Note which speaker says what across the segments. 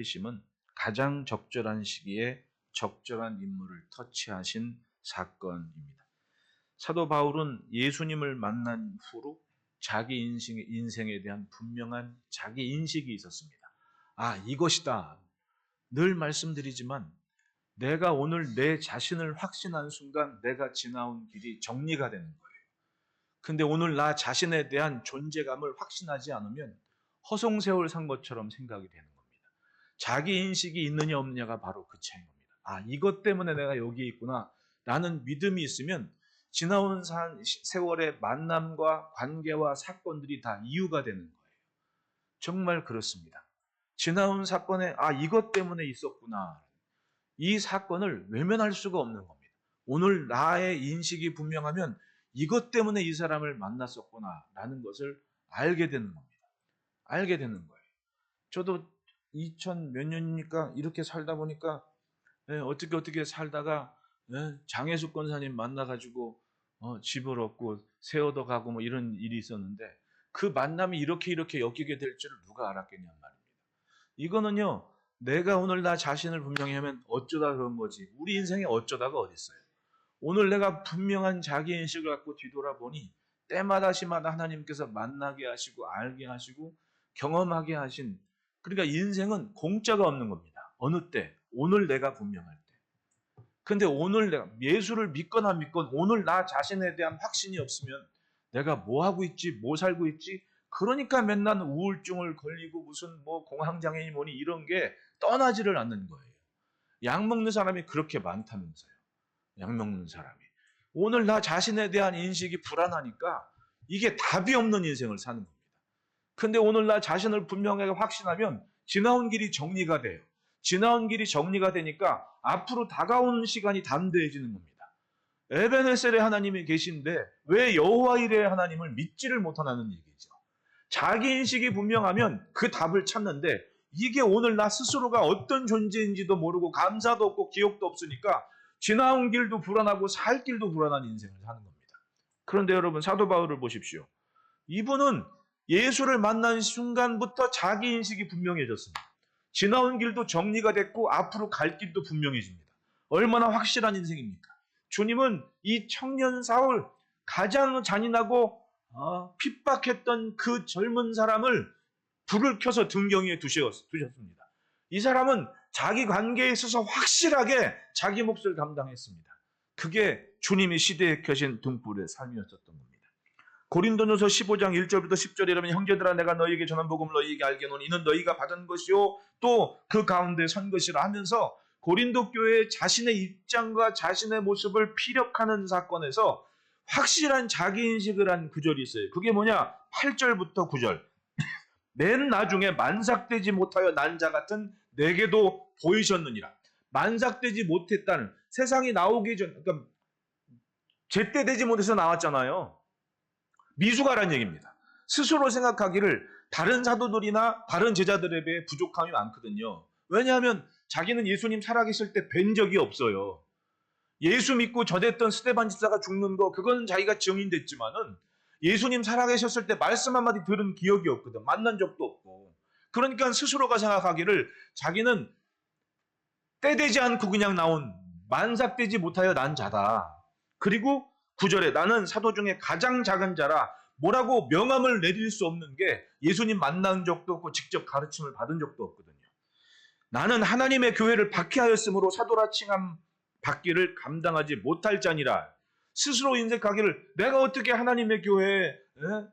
Speaker 1: 심은 가장 적절한 시기에 적절한 인물을 터치하신 사건입니다. 사도 바울은 예수님을 만난 후로 자기 인생에 대한 분명한 자기 인식이 있었습니다. 아, 이것이다. 늘 말씀드리지만 내가 오늘 내 자신을 확신한 순간 내가 지나온 길이 정리가 되는 거예요. 근데 오늘 나 자신에 대한 존재감을 확신하지 않으면 허송세월 산 것처럼 생각이 되는 겁니다. 자기 인식이 있느냐 없느냐가 바로 그 차이인 겁니다. 아, 이것 때문에 내가 여기에 있구나. 라는 믿음이 있으면 지나온 세월의 만남과 관계와 사건들이 다 이유가 되는 거예요. 정말 그렇습니다. 지나온 사건에 아, 이것 때문에 있었구나. 이 사건을 외면할 수가 없는 겁니다. 오늘 나의 인식이 분명하면 이것 때문에 이 사람을 만났었구나 라는 것을 알게 되는 겁니다. 알게 되는 거예요. 저도 2000 몇 년이니까 이렇게 살다 보니까 어떻게 살다가 장혜숙 권사님 만나가지고 집을 얻고 새 얻어가고 뭐 이런 일이 있었는데 그 만남이 이렇게 엮이게 될 줄을 누가 알았겠냔 말입니다. 이거는요, 내가 오늘 나 자신을 분명히 하면 어쩌다 그런 거지. 우리 인생에 어쩌다가 어디 있어요. 오늘 내가 분명한 자기인식을 갖고 뒤돌아보니 때마다 시마다 하나님께서 만나게 하시고 알게 하시고 경험하게 하신, 그러니까 인생은 공짜가 없는 겁니다. 어느 때? 오늘 내가 분명할 때. 근데 오늘 내가 예수를 믿거나 믿건 오늘 나 자신에 대한 확신이 없으면 내가 뭐 하고 있지, 뭐 살고 있지, 그러니까 맨날 우울증을 걸리고 무슨 뭐 공황장애니 뭐니 이런 게 떠나지를 않는 거예요. 약 먹는 사람이 그렇게 많다면서요. 약 먹는 사람이. 오늘 나 자신에 대한 인식이 불안하니까 이게 답이 없는 인생을 사는 겁니다. 근데 오늘 나 자신을 분명하게 확신하면 지나온 길이 정리가 돼요. 지나온 길이 정리가 되니까 앞으로 다가오는 시간이 담대해지는 겁니다. 에베네셀에 하나님이 계신데 왜 여호와 이레의 하나님을 믿지를 못하는 얘기죠. 자기 인식이 분명하면 그 답을 찾는데 이게 오늘 나 스스로가 어떤 존재인지도 모르고 감사도 없고 기억도 없으니까 지나온 길도 불안하고 살 길도 불안한 인생을 사는 겁니다. 그런데 여러분 사도 바울을 보십시오. 이분은 예수를 만난 순간부터 자기 인식이 분명해졌습니다. 지나온 길도 정리가 됐고 앞으로 갈 길도 분명해집니다. 얼마나 확실한 인생입니까? 주님은 이 청년 사울 가장 잔인하고 핍박했던 그 젊은 사람을 불을 켜서 등경위에 두셨습니다. 이 사람은 자기 관계에 있어서 확실하게 자기 몫을 감당했습니다. 그게 주님이 시대에 켜신 등불의 삶이었었던 겁니다. 고린도전서 15장 1절부터 10절이라면 형제들아 내가 너희에게 전한 복음을 너희에게 알게 하노니 이는 너희가 받은 것이요 또 그 가운데 선 것이라 하면서 고린도 교회의 자신의 입장과 자신의 모습을 피력하는 사건에서 확실한 자기인식을 한 구절이 있어요. 그게 뭐냐? 8절부터 9절. 맨 나중에 만삭되지 못하여 난 자 같은 내게도 보이셨느니라. 만삭되지 못했다는, 세상이 나오기 전, 그러니까 제때 되지 못해서 나왔잖아요. 미숙아란 얘기입니다. 스스로 생각하기를 다른 사도들이나 다른 제자들에 비해 부족함이 많거든요. 왜냐하면 자기는 예수님 살아계실 때 뵌 적이 없어요. 예수 믿고 저됐던 스데반 집사가 죽는 거 그건 자기가 증인됐지만은 예수님 살아계셨을 때 말씀 한마디 들은 기억이 없거든. 만난 적도 없고. 그러니까 스스로가 생각하기를 자기는 때되지 않고 그냥 나온 만삭되지 못하여 난 자다. 그리고 9절에 나는 사도 중에 가장 작은 자라 뭐라고 명함을 내릴 수 없는 게 예수님 만난 적도 없고 직접 가르침을 받은 적도 없거든요. 나는 하나님의 교회를 박해하였으므로 사도라 칭함 받기를 감당하지 못할 자니라. 스스로 인색하기를 내가 어떻게 하나님의 교회에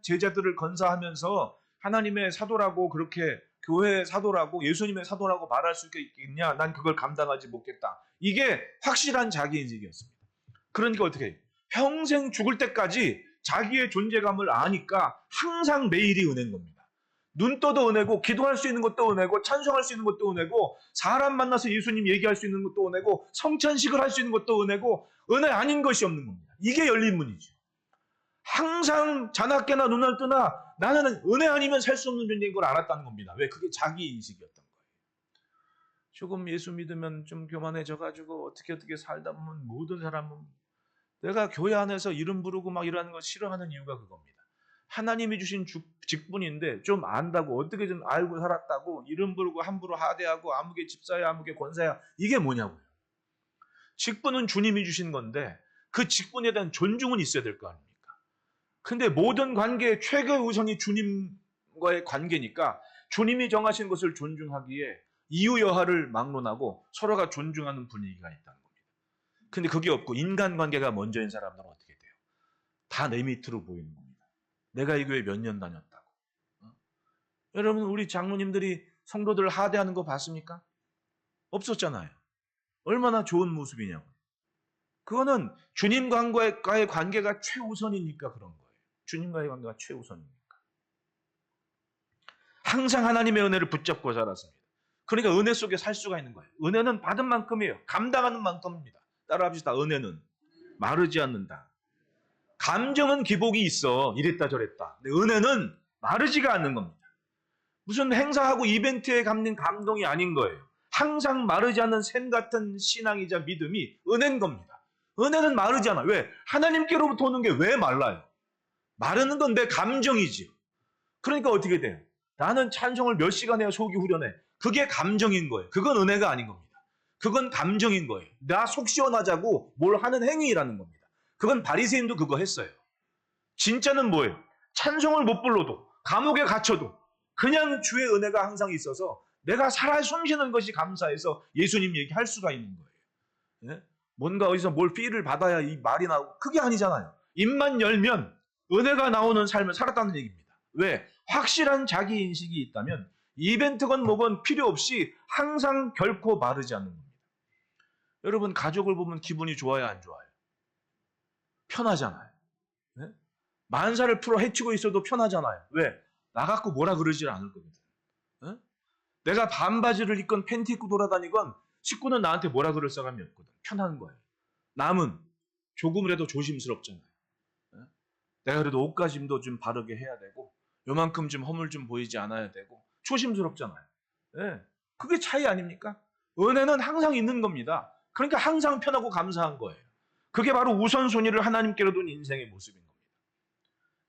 Speaker 1: 제자들을 건사하면서 하나님의 사도라고 그렇게 교회의 사도라고 예수님의 사도라고 말할 수 있겠냐. 난 그걸 감당하지 못겠다. 이게 확실한 자기인식이었습니다. 그러니까 어떻게 해요? 평생 죽을 때까지 자기의 존재감을 아니까 항상 매일이 은혜인 겁니다. 눈 떠도 은혜고 기도할 수 있는 것도 은혜고 찬송할 수 있는 것도 은혜고 사람 만나서 예수님 얘기할 수 있는 것도 은혜고 성찬식을 할 수 있는 것도 은혜고 은혜 아닌 것이 없는 겁니다. 이게 열린 문이죠. 항상 자나깨나 눈을 뜨나 나는 은혜 아니면 살 수 없는 존재인 걸 알았다는 겁니다. 왜? 그게 자기 인식이었던 거예요. 조금 예수 믿으면 좀 교만해져가지고 어떻게 살다 보면 모든 사람은 내가 교회 안에서 이름 부르고 막 이러는 거 싫어하는 이유가 그겁니다. 하나님이 주신 직분인데 좀 안다고 어떻게 좀 알고 살았다고 이름 부르고 함부로 하대하고 아무개 집사야 아무개 권사야 이게 뭐냐고요. 직분은 주님이 주신 건데 그 직분에 대한 존중은 있어야 될 거 아닙니까? 근데 모든 관계의 최고의 우선이 주님과의 관계니까 주님이 정하신 것을 존중하기에 이유 여하를 막론하고 서로가 존중하는 분위기가 있다는 겁니다. 근데 그게 없고 인간관계가 먼저인 사람들은 어떻게 돼요? 다 내 밑으로 보이는 겁니다. 내가 이 교회 몇 년 다녔다고. 여러분 우리 장로님들이 성도들 하대하는 거 봤습니까? 없었잖아요. 얼마나 좋은 모습이냐고. 그거는 주님과의 관계가 최우선이니까 그런 거예요. 주님과의 관계가 최우선이니까. 항상 하나님의 은혜를 붙잡고 살았습니다. 그러니까 은혜 속에 살 수가 있는 거예요. 은혜는 받은 만큼이에요. 감당하는 만큼입니다. 따라합시다. 은혜는 마르지 않는다. 감정은 기복이 있어. 이랬다 저랬다. 근데 은혜는 마르지가 않는 겁니다. 무슨 행사하고 이벤트에 갖는 감동이 아닌 거예요. 항상 마르지 않는 샘 같은 신앙이자 믿음이 은혜인 겁니다. 은혜는 마르지 않아. 왜? 하나님께로부터 오는 게 왜 말라요? 마르는 건 내 감정이지요. 그러니까 어떻게 돼요? 나는 찬송을 몇 시간 해야 속이 후련해. 그게 감정인 거예요. 그건 은혜가 아닌 겁니다. 그건 감정인 거예요. 나 속 시원하자고 뭘 하는 행위라는 겁니다. 그건 바리새인도 그거 했어요. 진짜는 뭐예요? 찬송을 못 불러도 감옥에 갇혀도 그냥 주의 은혜가 항상 있어서 내가 살아 숨쉬는 것이 감사해서 예수님 얘기할 수가 있는 거예요. 예? 뭔가 어디서 뭘 피를 받아야 이 말이 나오고 그게 아니잖아요. 입만 열면 은혜가 나오는 삶을 살았다는 얘기입니다. 왜? 확실한 자기 인식이 있다면 이벤트건 뭐건 필요 없이 항상 결코 마르지 않는 겁니다. 여러분 가족을 보면 기분이 좋아요 안 좋아요? 편하잖아요. 네? 만사를 풀어 헤치고 있어도 편하잖아요. 왜? 나 갖고 뭐라 그러질 않을 거거든. 네? 내가 반바지를 입건 팬티 입고 돌아다니건 식구는 나한테 뭐라 그럴 사람이 없거든. 편한 거예요. 남은 조금이라도 조심스럽잖아요. 네? 내가 그래도 옷가짐도 좀 바르게 해야 되고 요만큼 좀 허물 좀 보이지 않아야 되고 조심스럽잖아요. 네. 그게 차이 아닙니까? 은혜는 항상 있는 겁니다. 그러니까 항상 편하고 감사한 거예요. 그게 바로 우선순위를 하나님께로 둔 인생의 모습인 겁니다.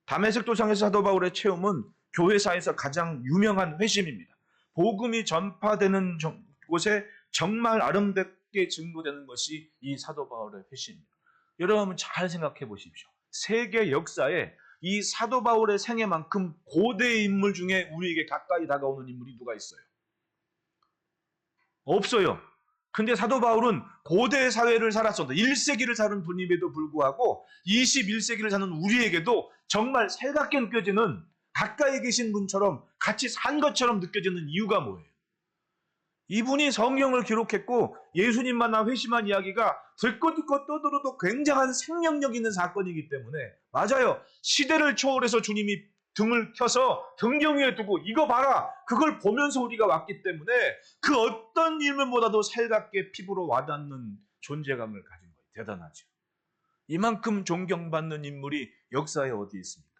Speaker 1: 다메섹 도상에서 사도 바울의 체험은 교회사에서 가장 유명한 회심입니다. 복음이 전파되는 곳에 정말 아름답게 증거되는 것이 이 사도 바울의 회심입니다. 여러분 잘 생각해 보십시오. 세계 역사에 이 사도 바울의 생애만큼 고대의 인물 중에 우리에게 가까이 다가오는 인물이 누가 있어요? 없어요. 근데 사도 바울은 고대 사회를 살았었다. 1세기를 사는 분임에도 불구하고 21세기를 사는 우리에게도 정말 살갑게 느껴지는 가까이 계신 분처럼 같이 산 것처럼 느껴지는 이유가 뭐예요? 이분이 성경을 기록했고 예수님 만나 회심한 이야기가 듣고 떠들어도 굉장한 생명력 있는 사건이기 때문에 맞아요. 시대를 초월해서 주님이 등을 켜서 등경 위에 두고 이거 봐라. 그걸 보면서 우리가 왔기 때문에 그 어떤 일면보다도 살갑게 피부로 와닿는 존재감을 가진 거예요. 대단하죠. 이만큼 존경받는 인물이 역사에 어디 있습니까?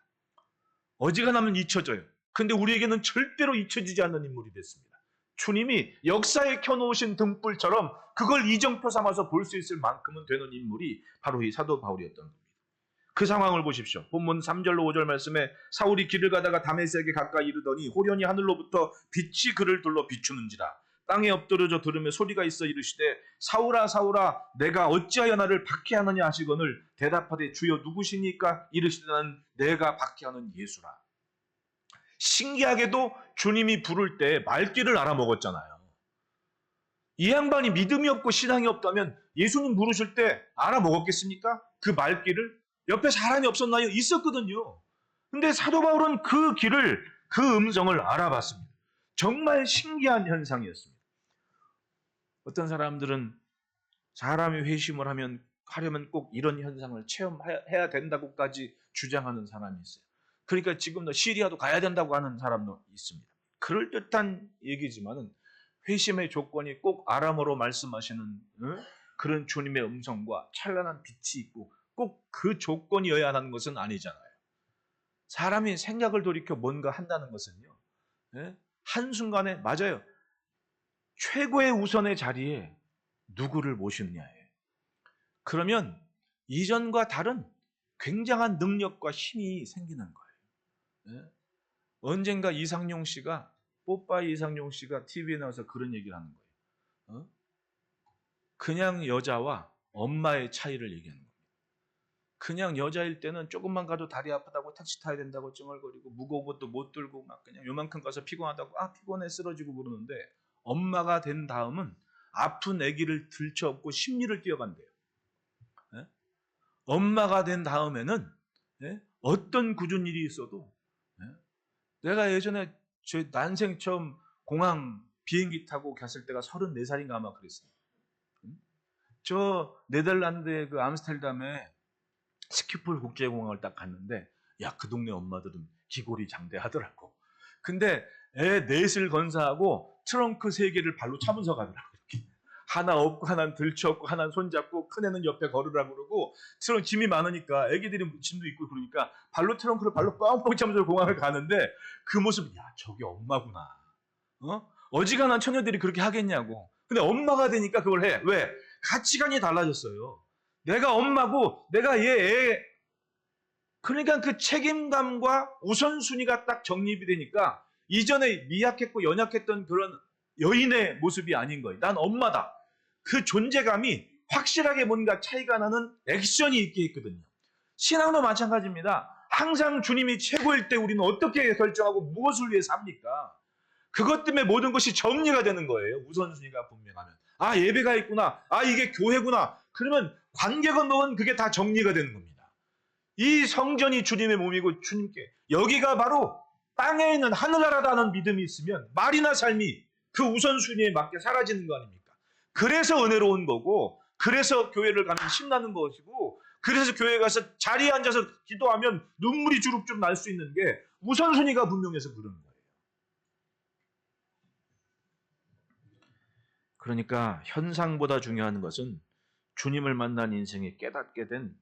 Speaker 1: 어지간하면 잊혀져요. 근데 우리에게는 절대로 잊혀지지 않는 인물이 됐습니다. 주님이 역사에 켜놓으신 등불처럼 그걸 이정표 삼아서 볼 수 있을 만큼은 되는 인물이 바로 이 사도 바울이었던 겁니다. 그 상황을 보십시오. 본문 3절로 5절 말씀에 사울이 길을 가다가 다메섹에 가까이 이르더니 호련히 하늘로부터 빛이 그를 둘러 비추는지라. 땅에 엎드려져 들으며 소리가 있어 이르시되 사울아 사울아 내가 어찌하여 나를 박해하느냐 하시거늘 대답하되 주여 누구시니까 이르시되 나는 내가 박해하는 예수라. 신기하게도 주님이 부를 때 말귀를 알아먹었잖아요. 이 양반이 믿음이 없고 신앙이 없다면 예수님 부르실 때 알아먹었겠습니까? 그 말귀를? 옆에 사람이 없었나요? 있었거든요. 근데 사도 바울은 그 길을, 그 음성을 알아봤습니다. 정말 신기한 현상이었습니다. 어떤 사람들은 사람이 회심을 하려면 꼭 이런 현상을 체험해야 된다고까지 주장하는 사람이 있어요. 그러니까 지금도 시리아도 가야 된다고 하는 사람도 있습니다. 그럴듯한 얘기지만은 회심의 조건이 꼭 아람어로 말씀하시는 그런 주님의 음성과 찬란한 빛이 있고 꼭 그 조건이어야 하는 것은 아니잖아요. 사람이 생각을 돌이켜 뭔가 한다는 것은요. 한순간에 맞아요. 최고의 우선의 자리에 누구를 모셨냐예요. 그러면 이전과 다른 굉장한 능력과 힘이 생기는 거예요. 예? 언젠가 이상용 씨가, 뽀빠이 이상용 씨가 TV에 나와서 그런 얘기를 하는 거예요. 그냥 여자와 엄마의 차이를 얘기하는 거예요. 그냥 여자일 때는 조금만 가도 다리 아프다고 택시 타야 된다고 찡얼거리고 무거운 것도 못 들고 막 그냥 요만큼 가서 피곤하다고 피곤해 쓰러지고 그러는데, 엄마가 된 다음은 아픈 아기를 들쳐업고 심리를 뛰어간대요. 예? 엄마가 된 다음에는 어떤 굳은 일이 있어도, 내가 예전에 제 난생 처음 공항 비행기 타고 갔을 때가 34살인가 아마 그랬어요. 저 네덜란드의 그 암스테르담에 스키폴 국제공항을 딱 갔는데, 야, 그 동네 엄마들은 기골이 장대하더라고. 근데 애 넷을 건사하고 트렁크 3개를 발로 차면서 가더라고. 이렇게. 하나 업고 하나는 들쳐업고 하나는 손잡고 큰애는 옆에 걸으라고 그러고, 트렁크 짐이 많으니까 애기들이 짐도 있고 그러니까 트렁크를 발로 뻥뻥 차면서 공항을 가는데, 그 모습, 야, 저게 엄마구나. 어지간한 처녀들이 그렇게 하겠냐고. 근데 엄마가 되니까 그걸 해. 왜? 가치관이 달라졌어요. 내가 엄마고 내가 얘 애. 그러니까 그 책임감과 우선순위가 딱 정립이 되니까 이전에 미약했고 연약했던 그런 여인의 모습이 아닌 거예요. 난 엄마다. 그 존재감이 확실하게 뭔가 차이가 나는 액션이 있게 했거든요. 신앙도 마찬가지입니다. 항상 주님이 최고일 때 우리는 어떻게 결정하고 무엇을 위해 삽니까? 그것 때문에 모든 것이 정리가 되는 거예요. 우선순위가 분명하면. 예배가 있구나. 이게 교회구나. 그러면 관계가 넣은 그게 다 정리가 되는 겁니다. 이 성전이 주님의 몸이고 주님께, 여기가 바로 땅에 있는 하늘나라다는 믿음이 있으면 말이나 삶이 그 우선순위에 맞게 사라지는 거 아닙니까? 그래서 은혜로운 거고, 그래서 교회를 가면 신나는 것이고, 그래서 교회 가서 자리에 앉아서 기도하면 눈물이 주룩주룩 날 수 있는 게 우선순위가 분명해서 그런 거예요. 그러니까 현상보다 중요한 것은 주님을 만난 인생에 깨닫게 된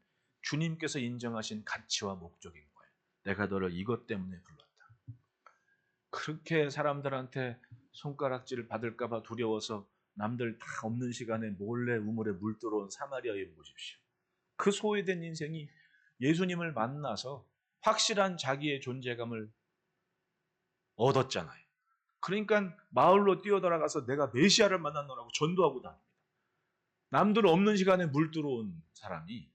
Speaker 1: 주님께서 인정하신 가치와 목적인 거예요. 내가 너를 이것 때문에 불렀다. 그렇게 사람들한테 손가락질을 받을까 봐 두려워서 남들 다 없는 시간에 몰래 우물에 물 들어온 사마리아 여인 보십시오. 그 소외된 인생이 예수님을 만나서 확실한 자기의 존재감을 얻었잖아요. 그러니까 마을로 뛰어들어가서 내가 메시아를 만났노라고 전도하고 다닙니다. 남들 없는 시간에 물 들어온 사람이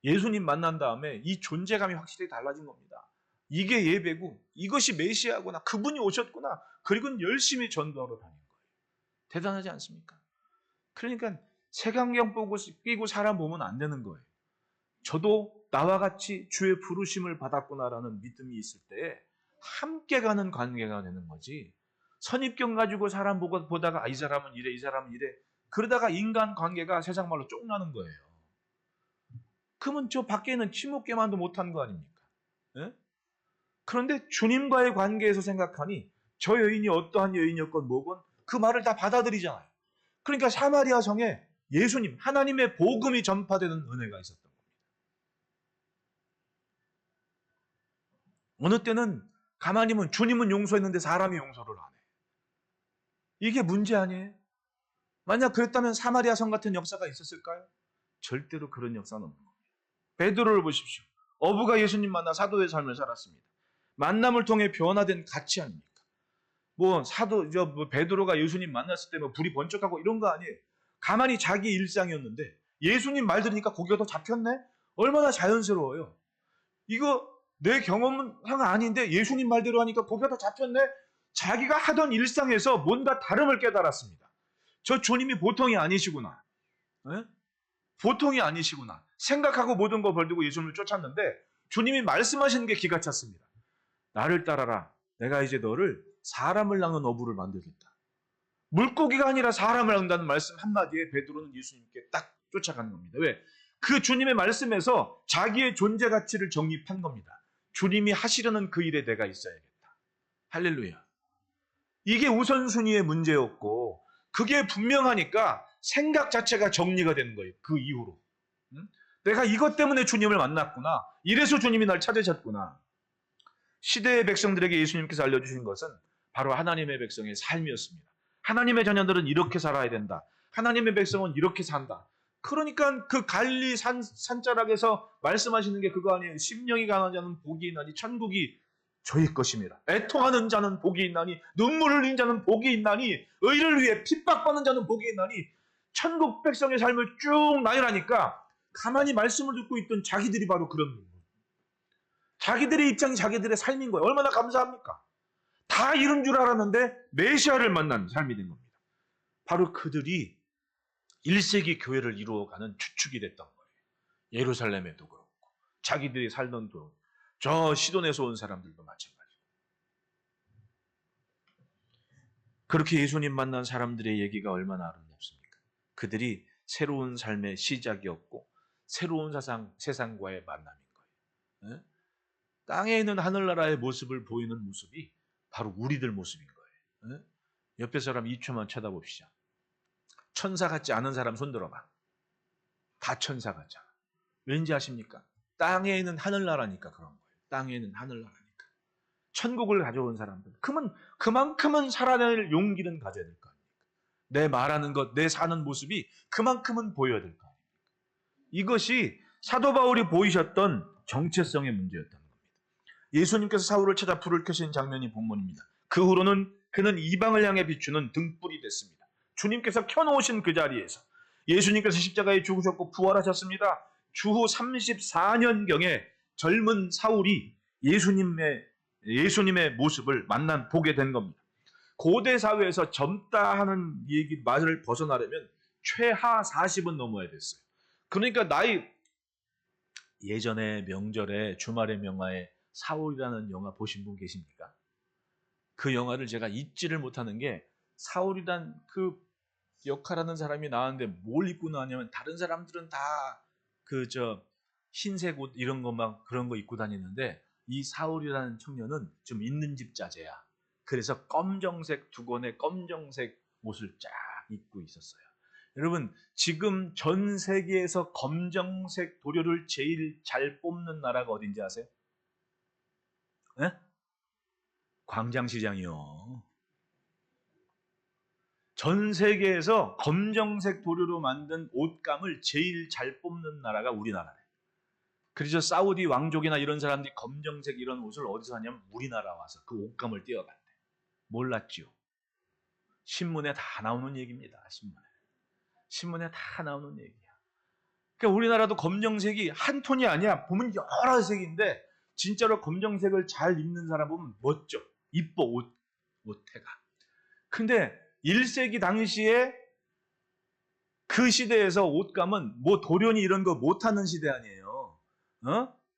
Speaker 1: 예수님 만난 다음에 이 존재감이 확실히 달라진 겁니다. 이게 예배고 이것이 메시아구나, 그분이 오셨구나. 그리고 열심히 전도하러 다닌 거예요. 대단하지 않습니까? 그러니까 색안경 끼고 사람 보면 안 되는 거예요. 저도 나와 같이 주의 부르심을 받았구나라는 믿음이 있을 때 함께 가는 관계가 되는 거지, 선입견 가지고 사람 보다가 이 사람은 이래, 이 사람은 이래, 그러다가 인간관계가 세상 말로 쫑나는 거예요. 그러면 저 밖에는 침묵게만도 못한 거 아닙니까? 예? 그런데 주님과의 관계에서 생각하니 저 여인이 어떠한 여인이었건 뭐건 그 말을 다 받아들이잖아요. 그러니까 사마리아 성에 예수님, 하나님의 복음이 전파되는 은혜가 있었던 겁니다. 어느 때는 가만히 보면 주님은 용서했는데 사람이 용서를 안 해. 이게 문제 아니에요? 만약 그랬다면 사마리아 성 같은 역사가 있었을까요? 절대로 그런 역사는 없는 겁니다. 베드로를 보십시오. 어부가 예수님 만나 사도의 삶을 살았습니다. 만남을 통해 변화된 가치 아닙니까? 베드로가 예수님 만났을 때 불이 번쩍하고 이런 거 아니에요. 가만히 자기 일상이었는데 예수님 말 들으니까 고개가 더 잡혔네? 얼마나 자연스러워요. 이거 내 경험은 아닌데 예수님 말대로 하니까 고개가 더 잡혔네? 자기가 하던 일상에서 뭔가 다름을 깨달았습니다. 저 주님이 보통이 아니시구나. 네? 보통이 아니시구나. 생각하고 모든 거 벌두고 예수님을 쫓았는데 주님이 말씀하시는 게 기가 찼습니다. 나를 따라라. 내가 이제 너를 사람을 낚는 어부를 만들겠다. 물고기가 아니라 사람을 낚는다는 말씀 한마디에 베드로는 예수님께 딱 쫓아가는 겁니다. 왜? 그 주님의 말씀에서 자기의 존재 가치를 정립한 겁니다. 주님이 하시려는 그 일에 내가 있어야겠다. 할렐루야. 이게 우선순위의 문제였고 그게 분명하니까 생각 자체가 정리가 되는 거예요. 그 이후로. 내가 이것 때문에 주님을 만났구나. 이래서 주님이 날 찾으셨구나. 시대의 백성들에게 예수님께서 알려주신 것은 바로 하나님의 백성의 삶이었습니다. 하나님의 자녀들은 이렇게 살아야 된다. 하나님의 백성은 이렇게 산다. 그러니까 그 갈릴리 산자락에서 말씀하시는 게 그거 아니에요. 심령이 강한 자는 복이 있나니 천국이 저희 것임이라. 애통하는 자는 복이 있나니, 눈물을 흘린 자는 복이 있나니, 의를 위해 핍박받는 자는 복이 있나니, 천국 백성의 삶을 쭉 나열하니까 가만히 말씀을 듣고 있던 자기들이 바로 그런 거예요. 자기들의 입장이 자기들의 삶인 거예요. 얼마나 감사합니까? 다 이룬 줄 알았는데 메시아를 만난 삶이 된 겁니다. 바로 그들이 1세기 교회를 이루어가는 주축이 됐던 거예요. 예루살렘에도 그렇고 자기들이 살던 저 시돈에서 온 사람들도 마찬가지고. 그렇게 예수님 만난 사람들의 얘기가 얼마나 아름답습니까? 그들이 새로운 삶의 시작이었고 새로운 세상과의 만남인 거예요. 네? 땅에 있는 하늘나라의 모습을 보이는 모습이 바로 우리들 모습인 거예요. 네? 옆에 사람 2초만 쳐다봅시다. 천사 같지 않은 사람 손들어봐. 다 천사 같잖아. 왠지 아십니까? 땅에 있는 하늘나라니까 그런 거예요. 땅에 있는 하늘나라니까. 천국을 가져온 사람들. 그만큼은 살아낼 용기는 가져야 될 거 아닙니까? 내 말하는 것, 내 사는 모습이 그만큼은 보여야 될 거 아닙니까? 이것이 사도 바울이 보이셨던 정체성의 문제였던 겁니다. 예수님께서 사울을 찾아 불을 켜신 장면이 본문입니다. 그 후로는 그는 이방을 향해 비추는 등불이 됐습니다. 주님께서 켜놓으신 그 자리에서 예수님께서 십자가에 죽으셨고 부활하셨습니다. 주후 34년경에 젊은 사울이 예수님의 모습을 보게 된 겁니다. 고대 사회에서 젊다 하는 말을 벗어나려면 최하 40은 넘어야 됐어요. 그러니까 예전에 명절에 주말의 명화에 사울이라는 영화 보신 분 계십니까? 그 영화를 제가 잊지를 못하는 게 사울이란 그 역할하는 사람이 나왔는데 뭘 입고 나왔냐면 다른 사람들은 다 흰색 옷 이런 것만 그런 거 입고 다니는데 이 사울이라는 청년은 좀 있는 집 자제야. 그래서 검정색 두건의 검정색 옷을 쫙 입고 있었어요. 여러분 지금 전 세계에서 검정색 도료를 제일 잘 뽑는 나라가 어딘지 아세요? 네? 광장시장이요. 전 세계에서 검정색 도료로 만든 옷감을 제일 잘 뽑는 나라가 우리나라예요. 그래서 사우디 왕족이나 이런 사람들이 검정색 이런 옷을 어디서 하냐면 우리나라 와서 그 옷감을 띄어간대. 몰랐지요? 신문에 다 나오는 얘기입니다. 신문에 다 나오는 얘기야. 그러니까 우리나라도 검정색이 한 톤이 아니야. 보면 여러 색인데 진짜로 검정색을 잘 입는 사람 보면 멋져. 이뻐 옷태가. 근데 1세기 당시에 그 시대에서 옷감은 뭐 도련이 이런 거 못하는 시대 아니에요.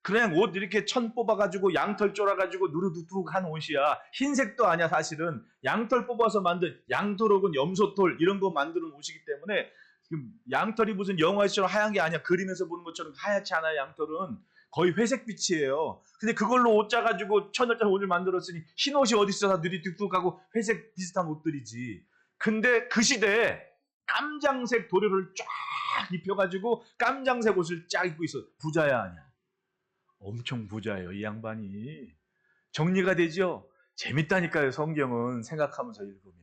Speaker 1: 그냥 옷 이렇게 천 뽑아가지고 양털 쫄아가지고 누르두둑한 옷이야. 흰색도 아니야 사실은. 양털 뽑아서 만든 양털 혹은 염소털 이런 거 만드는 옷이기 때문에 지금 양털이 무슨 영화에서처럼 하얀 게 아니야. 그림에서 보는 것처럼 하얗지 않아요. 양털은 거의 회색빛이에요. 근데 그걸로 옷 짜가지고 천을짜리 옷을 만들었으니 흰 옷이 어딨어. 다 누리뚝뚝하고 회색 비슷한 옷들이지. 근데 그 시대에 깜장색 도료를 쫙 입혀가지고 깜장색 옷을 쫙 입고 있어. 부자야 아니야? 엄청 부자예요 이 양반이. 정리가 되죠? 재밌다니까요 성경은 생각하면서 읽으면.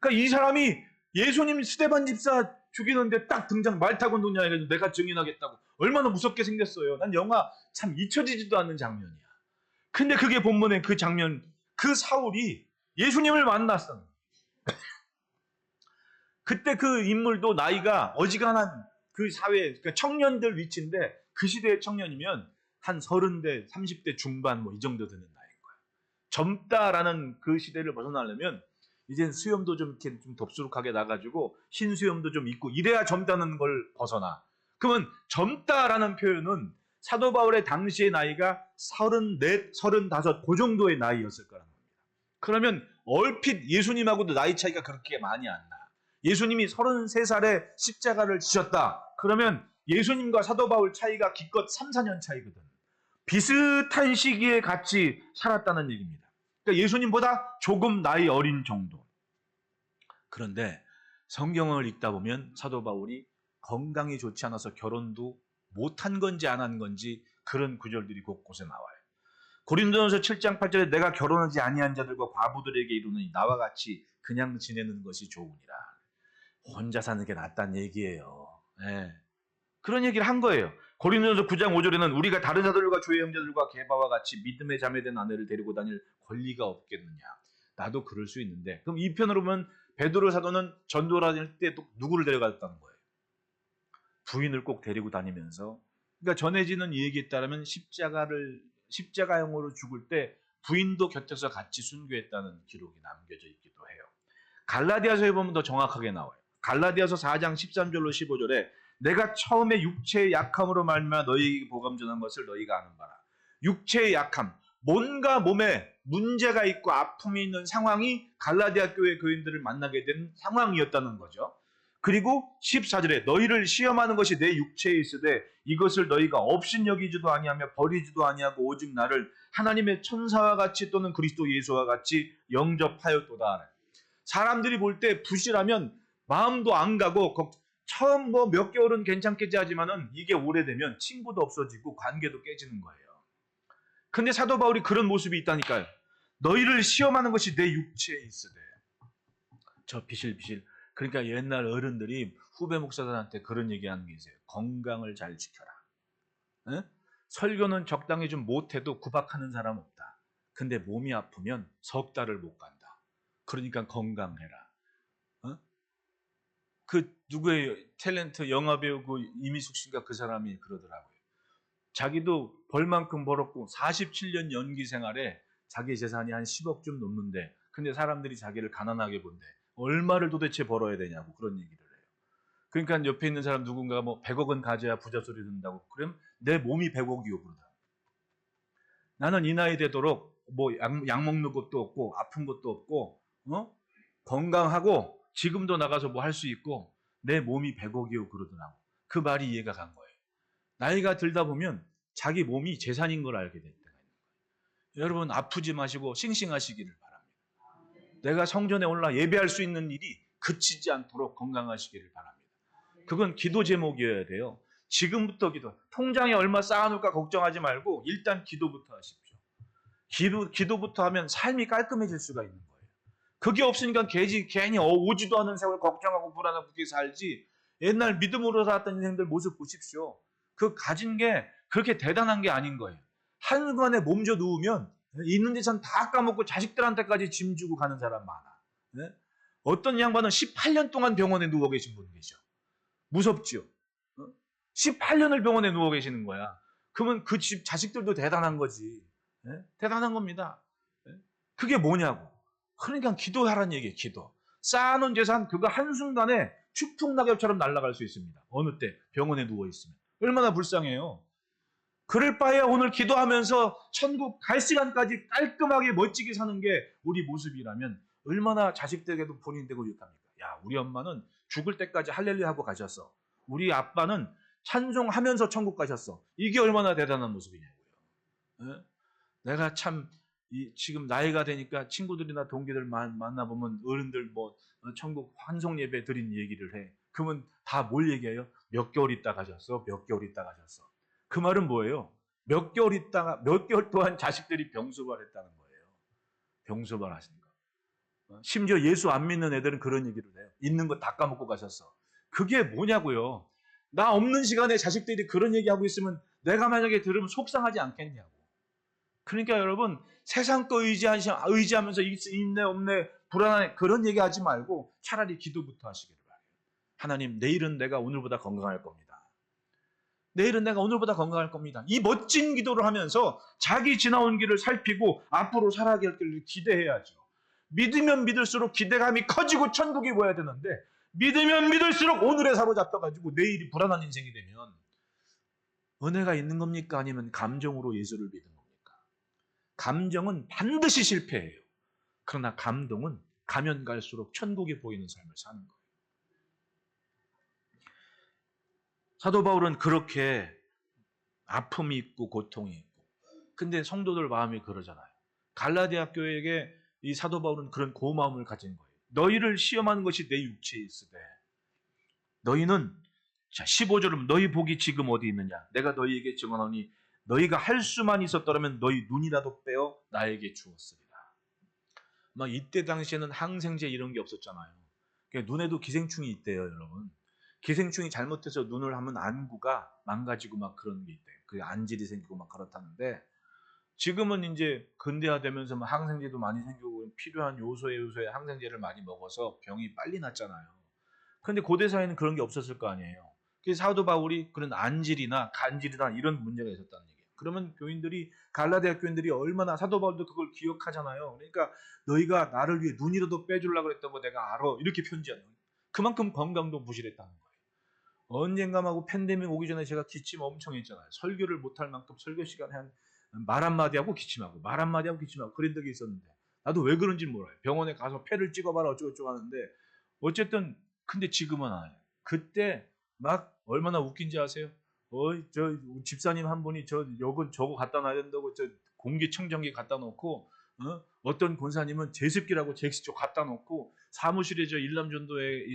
Speaker 1: 그러니까 이 사람이 예수님 스데반 집사 죽이는데 딱 등장 말 타고 놓냐 해가지고 내가 증인하겠다고. 얼마나 무섭게 생겼어요. 난 영화 참 잊혀지지도 않는 장면이야. 근데 그게 본문의 그 장면, 그 사울이 예수님을 만났어. 그때 그 인물도 나이가 어지간한 그 사회, 그러니까 청년들 위치인데 그 시대의 청년이면 한 30대, 30대 중반 뭐 이 정도 되는 나이인 거예요. 젊다라는 그 시대를 벗어나려면 이젠 수염도 좀 이렇게 좀 덥수룩하게 나가지고 흰 수염도 좀 있고 이래야 젊다는 걸 벗어나. 그러면 젊다라는 표현은 사도 바울의 당시의 나이가 34, 35, 그 정도의 나이였을 거란 겁니다. 그러면 얼핏 예수님하고도 나이 차이가 그렇게 많이 안 나. 예수님이 33살에 십자가를 지셨다. 그러면 예수님과 사도 바울 차이가 기껏 3, 4년 차이거든. 비슷한 시기에 같이 살았다는 얘기입니다. 그러니까 예수님보다 조금 나이 어린 정도. 그런데 성경을 읽다 보면 사도 바울이 건강이 좋지 않아서 결혼도 못한 건지 안 한 건지 그런 구절들이 곳곳에 나와요. 고린도전서 7장 8절에 내가 결혼하지 아니한 자들과 과부들에게 이르노니 나와 같이 그냥 지내는 것이 좋으니라. 혼자 사는 게 낫다는 얘기예요. 네. 그런 얘기를 한 거예요. 고린도전서 9장 5절에는 우리가 다른 사도들과 교회 형제들과 게바와 같이 믿음의 자매된 아내를 데리고 다닐 권리가 없겠느냐. 나도 그럴 수 있는데, 그럼 이 편으로 보면 베드로 사도는 전도를 다닐 때 또 누구를 데려갔다는 거예요? 부인을 꼭 데리고 다니면서, 그러니까 전해지는 이 얘기에 따르면 십자가형으로 죽을 때 부인도 곁에서 같이 순교했다는 기록이 남겨져 있기도 해요. 갈라디아서에 보면 더 정확하게 나와요. 갈라디아서 4장 13절로 15절에 내가 처음에 육체의 약함으로 말미암아 너희에게 복음 전한 것을 너희가 아는 바라. 육체의 약함, 뭔가 몸에 문제가 있고 아픔이 있는 상황이 갈라디아 교회 교인들을 만나게 된 상황이었다는 거죠. 그리고 14절에 너희를 시험하는 것이 내 육체에 있으되 이것을 너희가 업신여기지도 아니하며 버리지도 아니하고 오직 나를 하나님의 천사와 같이 또는 그리스도 예수와 같이 영접하였도다. 사람들이 볼 때 부실하면 마음도 안 가고 처음 뭐 몇 개월은 괜찮겠지 하지만은 이게 오래되면 친구도 없어지고 관계도 깨지는 거예요. 근데 사도 바울이 그런 모습이 있다니까요. 너희를 시험하는 것이 내 육체에 있으되. 저 비실비실. 그러니까 옛날 어른들이 후배 목사들한테 그런 얘기하는 게 있어요. 건강을 잘 지켜라. 에? 설교는 적당히 좀 못해도 구박하는 사람 없다. 근데 몸이 아프면 석 달을 못 간다. 그러니까 건강해라. 어? 그 누구의 탤런트 영화배우 그 이미숙 씨가 그 사람이 그러더라고요. 자기도 벌만큼 벌었고 47년 연기 생활에 자기 재산이 한 10억 좀 넘는데 근데 사람들이 자기를 가난하게 본대. 얼마를 도대체 벌어야 되냐고 그런 얘기를 해요. 그러니까 옆에 있는 사람 누군가가 뭐 100억은 가져야 부자 소리 듣는다고. 그럼 내 몸이 100억이요 그러다. 나는 이 나이 되도록 뭐 약 먹는 것도 없고 아픈 것도 없고 건강하고 지금도 나가서 뭐 할 수 있고 내 몸이 100억이요 그러더라고. 그 말이 이해가 간 거예요. 나이가 들다 보면 자기 몸이 재산인 걸 알게 될 때가 있는 거예요. 여러분 아프지 마시고 싱싱하시기를 바랍니다. 내가 성전에 올라 예배할 수 있는 일이 그치지 않도록 건강하시기를 바랍니다. 그건 기도 제목이어야 돼요. 지금부터 기도. 통장에 얼마 쌓아놓을까 걱정하지 말고 일단 기도부터 하십시오. 기도부터 하면 삶이 깔끔해질 수가 있는 거예요. 그게 없으니까 괜히 오지도 않은 세월 걱정하고 불안하고 그렇게 살지. 옛날 믿음으로 살았던 인생들 모습 보십시오. 그 가진 게 그렇게 대단한 게 아닌 거예요. 한간에 몸져 누우면 있는 재산 다 까먹고 자식들한테까지 짐 주고 가는 사람 많아. 네? 어떤 양반은 18년 동안 병원에 누워 계신 분 계셔. 무섭죠? 18년을 병원에 누워 계시는 거야. 그러면 그 집 자식들도 대단한 거지. 네? 대단한 겁니다. 네? 그게 뭐냐고. 그러니까 기도하라는 얘기예요. 기도. 쌓아놓은 재산 그거 한순간에 추풍낙엽처럼 날아갈 수 있습니다. 어느 때 병원에 누워 있으면. 얼마나 불쌍해요. 그럴 바에 오늘 기도하면서 천국 갈 시간까지 깔끔하게 멋지게 사는 게 우리 모습이라면 얼마나 자식들에게도 본인 되고 유익합니까? 야, 우리 엄마는 죽을 때까지 할렐루야 하고 가셨어. 우리 아빠는 찬송하면서 천국 가셨어. 이게 얼마나 대단한 모습이냐고요. 에? 내가 참 지금 나이가 되니까 친구들이나 동기들 만나보면 어른들 뭐 천국 환송 예배 드린 얘기를 해. 그러면 다 뭘 얘기해요? 몇 개월 있다 가셨어? 몇 개월 있다 가셨어? 그 말은 뭐예요? 몇 개월 있다가 몇 개월 동안 자식들이 병수발했다는 거예요. 병수발하신 거. 심지어 예수 안 믿는 애들은 그런 얘기를 해요. 있는 거 다 까먹고 가셨어. 그게 뭐냐고요? 나 없는 시간에 자식들이 그런 얘기하고 있으면 내가 만약에 들으면 속상하지 않겠냐고. 그러니까 여러분 세상 거 의지하면서 있네 없네 불안하네 그런 얘기하지 말고 차라리 기도부터 하시기를 바라요. 하나님 내일은 내가 오늘보다 건강할 겁니다. 내일은 내가 오늘보다 건강할 겁니다. 이 멋진 기도를 하면서 자기 지나온 길을 살피고 앞으로 살아갈 길을 기대해야죠. 믿으면 믿을수록 기대감이 커지고 천국이 보여야 되는데 믿으면 믿을수록 오늘에 사로잡혀가지고 내일이 불안한 인생이 되면 은혜가 있는 겁니까? 아니면 감정으로 예수를 믿는 겁니까? 감정은 반드시 실패해요. 그러나 감동은 가면 갈수록 천국이 보이는 삶을 사는 거예요. 사도 바울은 그렇게 아픔이 있고 고통이 있고 근데 성도들 마음이 그러잖아요. 갈라디아 교회에게 이 사도 바울은 그런 고마움을 가진 거예요. 너희를 시험하는 것이 내 육체에 있으되 너희는 자 15절은 너희 복이 지금 어디 있느냐 내가 너희에게 증언하니 너희가 할 수만 있었더라면 너희 눈이라도 빼어 나에게 주었으리라. 막 이때 당시에는 항생제 이런 게 없었잖아요. 그러니까 눈에도 기생충이 있대요, 여러분. 기생충이 잘못해서 눈을 하면 안구가 망가지고 막 그런 게 있대. 그 안질이 생기고 막 그렇다는데, 지금은 이제 근대화되면서 뭐 항생제도 많이 생기고 필요한 요소에 항생제를 많이 먹어서 병이 빨리 낫잖아요. 근데 고대 사회는 그런 게 없었을 거 아니에요. 그래서 사도 바울이 그런 안질이나 간질이나 이런 문제가 있었다는 얘기예요. 그러면 교인들이, 갈라디아 교인들이 얼마나, 사도 바울도 그걸 기억하잖아요. 그러니까 너희가 나를 위해 눈이라도 빼주려고 그랬던 거 내가 알아. 이렇게 편지하는 거예요. 그만큼 건강도 부실했다는 거예요. 언젠가 하고 팬데믹 오기 전에 제가 기침 엄청 했잖아요. 설교를 못할 만큼 설교 시간에 한 말 한마디 하고 기침하고 말 한마디 하고 기침하고 그런 적이 있었는데, 나도 왜 그런지 몰라요. 병원에 가서 폐를 찍어봐라 어쩌고저쩌고 하는데, 어쨌든 근데 지금은 안 해요. 그때 막 얼마나 웃긴지 아세요? 저 집사님 한 분이 저거 갖다 놔야 된다고 저 공기청정기 갖다 놓고, 어떤 권사님은 제습기라고 제습기 갖다 놓고, 사무실에 저 일남전도에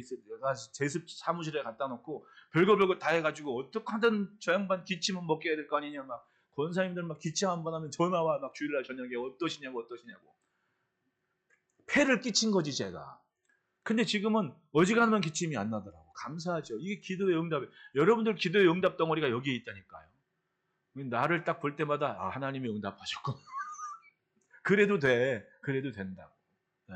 Speaker 1: 제습 사무실에 갖다 놓고 별거 다 해가지고 어떻게 하든 저 양반 기침은 먹게 해야 될 거 아니냐, 막 권사님들 막 기침 한 번 하면 전화와 막 주일날 저녁에 어떠시냐고 폐를 끼친 거지 제가. 근데 지금은 어지간하면 기침이 안 나더라고. 감사하죠. 이게 기도의 응답이에요. 여러분들 기도의 응답 덩어리가 여기에 있다니까요. 나를 딱 볼 때마다 하나님이 응답하셨고 그래도 된다고. 네.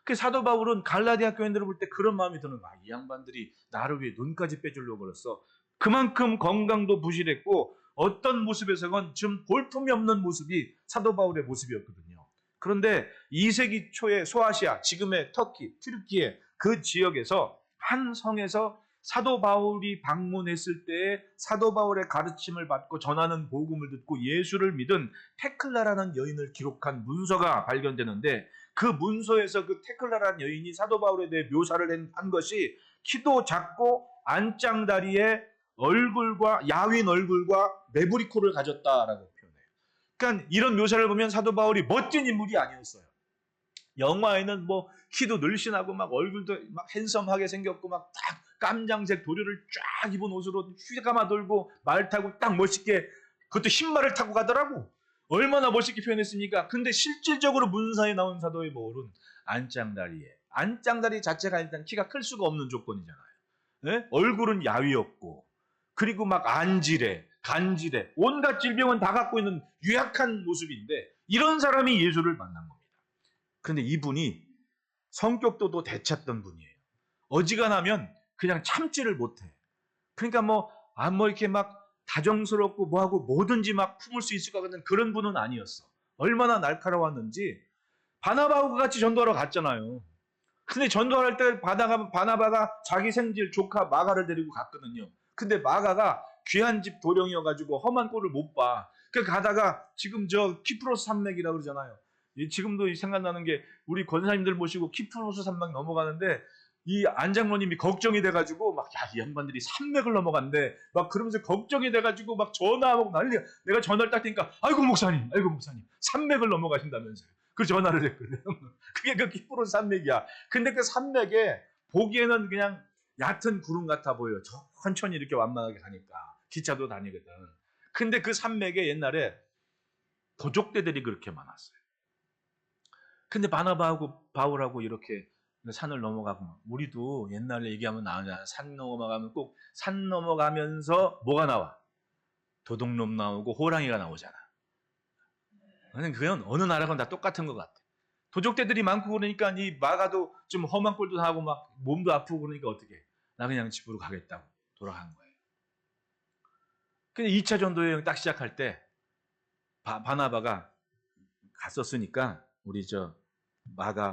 Speaker 1: 그 사도 바울은 갈라디아 교인들을 볼 때 그런 마음이 드는 거야. 이 양반들이 나를 위해 눈까지 빼주려고 그랬어. 그만큼 건강도 부실했고 어떤 모습에서건 좀 볼품이 없는 모습이 사도 바울의 모습이었거든요. 그런데 2세기 초에 소아시아, 지금의 터키, 튀르키예 그 지역에서 한 성에서 사도 바울이 방문했을 때에 사도 바울의 가르침을 받고 전하는 복음을 듣고 예수를 믿은 테클라라는 여인을 기록한 문서가 발견되는데, 그 문서에서 그 테클라라는 여인이 사도 바울에 대해 묘사를 한 것이 키도 작고 안짱다리에 얼굴과 야윈 얼굴과 메부리 코를 가졌다라고 표현해요. 그러니까 이런 묘사를 보면 사도 바울이 멋진 인물이 아니었어요. 영화에는 뭐 키도 늘씬하고 막 얼굴도 막 핸섬하게 생겼고 막 딱 깜장색 도료를 쫙 입은 옷으로 휘감아 돌고 말 타고 딱 멋있게, 그것도 흰말을 타고 가더라고. 얼마나 멋있게 표현했습니까? 근데 실질적으로 문서에 나온 사도의 바울은 안짱다리 자체가 일단 키가 클 수가 없는 조건이잖아요. 네? 얼굴은 야위였고, 그리고 막 안질해, 간질해, 온갖 질병은 다 갖고 있는 유약한 모습인데, 이런 사람이 예수를 만난 겁니다. 그런데 이분이 성격도 또 대찼던 분이에요. 어지간하면 그냥 참지를 못해. 그러니까 뭐 이렇게 막 다정스럽고 뭐하고 뭐든지 막 품을 수 있을 것 같은 그런 분은 아니었어. 얼마나 날카로웠는지. 바나바하고 같이 전도하러 갔잖아요. 근데 전도할 때 바나바가 자기 생질 조카 마가를 데리고 갔거든요. 근데 마가가 귀한 집 도령이어가지고 험한 꼴을 못 봐. 그러니까 가다가 지금 저 키프로스 산맥이라고 그러잖아요. 지금도 생각나는 게, 우리 권사님들 모시고 키프로스 산맥 넘어가는데 이 안장로님이 걱정이 돼가지고 막, 이 양반들이 산맥을 넘어간대 막 그러면서 걱정이 돼가지고 막 전화하고 난리야. 내가 전화를 딱 하니까 아이고 목사님 산맥을 넘어가신다면서요. 그 전화를 했거든. 그게 그 키프로스 산맥이야. 근데 그 산맥에 보기에는 그냥 얕은 구름 같아 보여요. 천천히 이렇게 완만하게 가니까. 기차도 다니거든. 근데 그 산맥에 옛날에 도적대들이 그렇게 많았어요. 근데 바나바하고 바울하고 이렇게 산을 넘어가고, 우리도 옛날에 얘기하면 나오잖아. 산 넘어가면 꼭 산 넘어가면서 뭐가 나와? 도둑놈 나오고 호랑이가 나오잖아. 그건 어느 나라건 다 똑같은 것 같아. 도적대들이 많고 그러니까 이 마가도 좀 험한 꼴도 하고 막 몸도 아프고 그러니까 어떻게? 나 그냥 집으로 가겠다고 돌아간 거예요. 근데 2차 전도 여행 딱 시작할 때 바나바가 갔었으니까 우리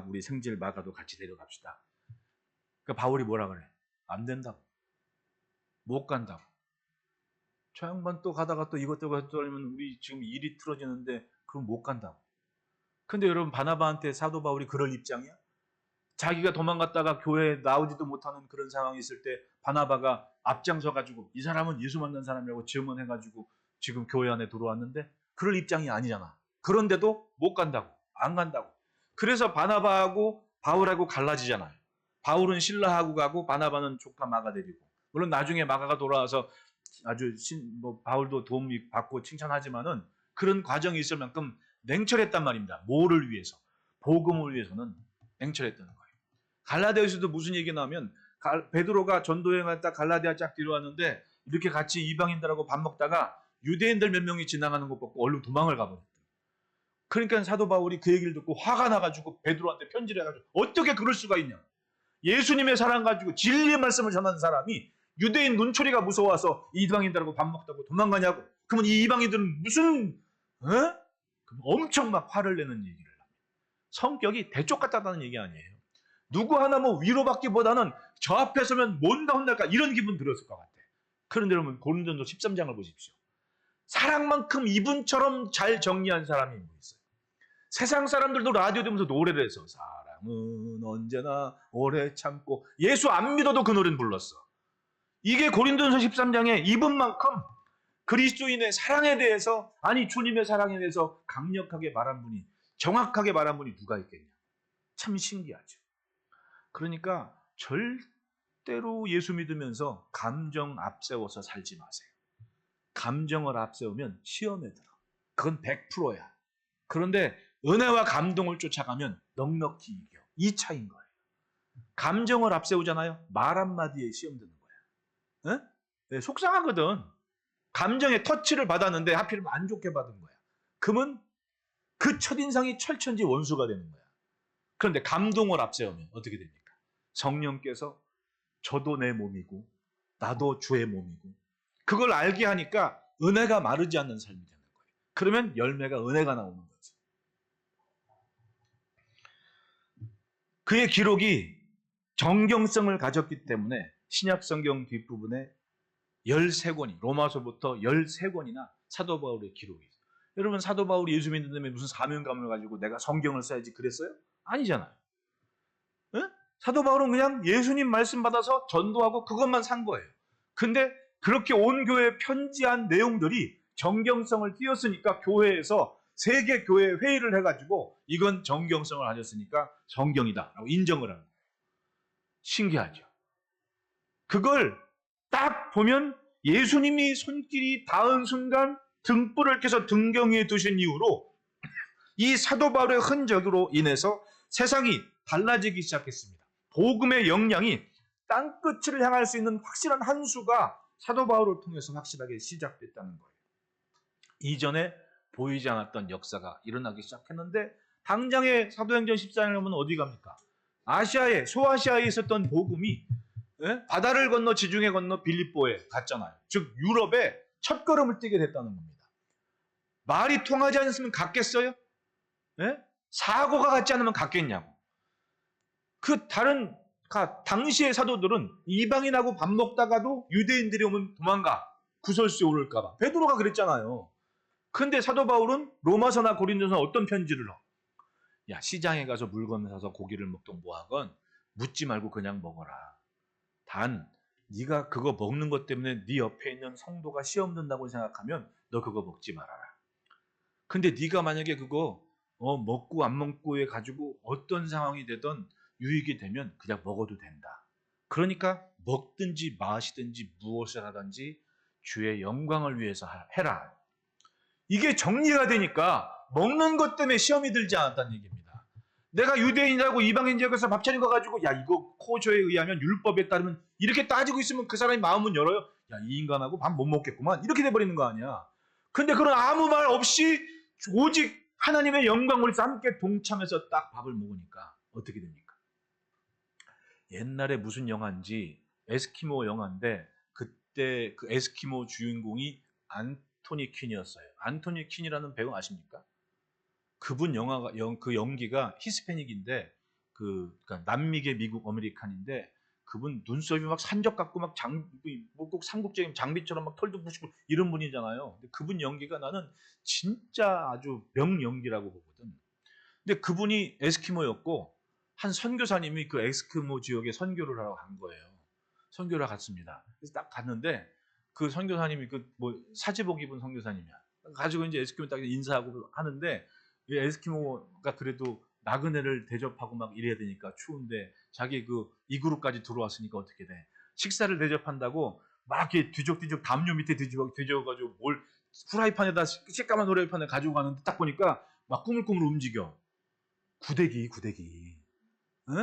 Speaker 1: 우리 생질 마가도 같이 데려갑시다. 그러니까 바울이 뭐라 그래? 안 된다고. 못 간다고. 저 양반 또 가다가 또 이것저것 하면 우리 지금 일이 틀어지는데 그럼 못 간다고. 근데 여러분, 바나바한테 사도 바울이 그럴 입장이야? 자기가 도망갔다가 교회에 나오지도 못하는 그런 상황이 있을 때 바나바가 앞장서가지고 이 사람은 예수 만난 사람이라고 증언해가지고 지금 교회 안에 들어왔는데 그럴 입장이 아니잖아. 그런데도 못 간다고. 안 간다고. 그래서 바나바하고 바울하고 갈라지잖아요. 바울은 실라하고 가고 바나바는 조카 마가 데리고. 물론 나중에 마가가 돌아와서 아주 바울도 도움 받고 칭찬하지만은 그런 과정이 있을 만큼 냉철했단 말입니다. 뭐를 위해서? 복음을 위해서는 냉철했다는 거예요. 갈라디아서도 무슨 얘기 나오면 베드로가 전도여행을 딱 갈라디아 쫙 뒤로왔는데 이렇게 같이 이방인들하고 밥 먹다가 유대인들 몇 명이 지나가는 것 보고 얼른 도망을 가버렸대. 그러니까 사도 바울이 그 얘기를 듣고 화가 나가지고 베드로한테 편지를 해가지고 어떻게 그럴 수가 있냐. 예수님의 사랑 가지고 진리의 말씀을 전하는 사람이 유대인 눈초리가 무서워서 이방인들하고 밥 먹다고 도망가냐고. 그러면 이 이방인들은 무슨 엄청 막 화를 내는 얘기를 합니다. 성격이 대쪽 같다는 얘기 아니에요. 누구 하나 뭐 위로받기보다는 저 앞에 서면 뭔가 혼날까 이런 기분 들었을 것 같아. 그런데 여러분 고린도전서 13장을 보십시오. 사랑만큼 이분처럼 잘 정리한 사람이 뭐 있어요. 세상 사람들도 라디오 들으면서 노래를 해서 사랑은 언제나 오래 참고 예수 안 믿어도 그 노래는 불렀어. 이게 고린도전서 13장에 이분만큼 그리스도인의 사랑에 대해서 아니 주님의 사랑에 대해서 강력하게 말한 분이 정확하게 말한 분이 누가 있겠냐. 참 신기하죠. 그러니까 절대로 예수 믿으면서 감정 앞세워서 살지 마세요. 감정을 앞세우면 시험에 들어. 그건 100%야. 그런데 은혜와 감동을 쫓아가면 넉넉히 이겨. 이 차이인 거예요. 감정을 앞세우잖아요. 말 한마디에 시험 드는 거야. 네, 속상하거든. 감정의 터치를 받았는데 하필이면 안 좋게 받은 거야. 그러면 그 첫인상이 철천지 원수가 되는 거야. 그런데 감동을 앞세우면 어떻게 됩니까? 성령께서 저도 내 몸이고 나도 주의 몸이고 그걸 알게 하니까 은혜가 마르지 않는 삶이 되는 거예요. 그러면 열매가 은혜가 나오는 거죠. 그의 기록이 정경성을 가졌기 때문에 신약성경 뒷부분에 13권이 로마서부터 13권이나 사도 바울의 기록이 있어요. 여러분 사도 바울이 예수 믿는 다음에 무슨 사명감을 가지고 내가 성경을 써야지 그랬어요? 아니잖아요. 에? 사도 바울은 그냥 예수님 말씀 받아서 전도하고 그것만 산 거예요. 근데 그렇게 온 교회에 편지한 내용들이 정경성을 띄었으니까 교회에서 세계 교회 회의를 해가지고 이건 정경성을 가졌으니까 성경이다라고 인정을 하는 거예요. 신기하죠. 그걸 딱 보면 예수님이 손길이 닿은 순간 등불을 켜서 등경에 두신 이후로 이 사도 바울의 흔적으로 인해서 세상이 달라지기 시작했습니다. 복음의 영향이 땅끝을 향할 수 있는 확실한 한 수가 사도 바울을 통해서 확실하게 시작됐다는 거예요. 이전에 보이지 않았던 역사가 일어나기 시작했는데 당장에 사도행전 14장에 보면 어디 갑니까? 아시아에 소아시아에 있었던 복음이 바다를 건너 지중해 건너 빌립보에 갔잖아요. 즉 유럽에 첫걸음을 띄게 됐다는 겁니다. 말이 통하지 않으면 갔겠어요? 사고가 같지 않으면 갔겠냐고. 그 다른 당시의 사도들은 이방인하고 밥 먹다가도 유대인들이 오면 도망가. 구설수에 오를까봐. 베드로가 그랬잖아요. 근데 사도 바울은 로마서나 고린도서나 어떤 편지를 넣어? 야, 시장에 가서 물건 사서 고기를 먹던 뭐하건 묻지 말고 그냥 먹어라. 단 네가 그거 먹는 것 때문에 네 옆에 있는 성도가 시험 든다고 생각하면 너 그거 먹지 말아라. 근데 네가 만약에 그거 먹고 안 먹고에 가지고 어떤 상황이 되든 유익이 되면 그냥 먹어도 된다. 그러니까 먹든지 마시든지 무엇을 하든지 주의 영광을 위해서 해라. 이게 정리가 되니까 먹는 것 때문에 시험이 들지 않았다는 얘기입니다. 내가 유대인이라고 이방인 지역에서 밥 차린 거 가지고 야 이거 코저에 의하면 율법에 따르면 이렇게 따지고 있으면 그 사람이 마음은 열어요. 야 이 인간하고 밥 못 먹겠구만 이렇게 돼버리는 거 아니야. 근데 그런 아무 말 없이 오직 하나님의 영광을 위해서 함께 동참해서 딱 밥을 먹으니까 어떻게 됩니까? 옛날에 무슨 영화인지 에스키모 영화인데 그때 그 에스키모 주인공이 안토니 퀸이었어요. 안토니 퀸이라는 배우 아십니까? 그분 그 연기가 히스패닉인데 그러니까 남미계 미국 아메리칸인데 그분 눈썹이 막 산적 같고 막 꼭 삼국적인 장비처럼 막 털도 부시고 이런 분이잖아요. 근데 그분 연기가 나는 진짜 아주 명연기라고 보거든. 근데 그분이 에스키모였고 한 선교사님이 그 에스키모 지역에 선교를 하러 간 거예요. 선교를 갔습니다. 그래서 딱 갔는데 그 선교사님이 그 뭐 사제복 입은 선교사님이야. 가지고 이제 에스키모 딱 인사하고 하는데 에스키모가 그래도 나그네를 대접하고 막 이래야 되니까 추운데 자기 그 이그룹까지 들어왔으니까 어떻게 돼? 식사를 대접한다고 막 이렇게 뒤적뒤적 담요 밑에 뒤져가지고 뭘 후라이팬에다 새까만 후라이팬을 가지고 가는데 딱 보니까 막 꾸물꾸물 움직여. 구데기. 에?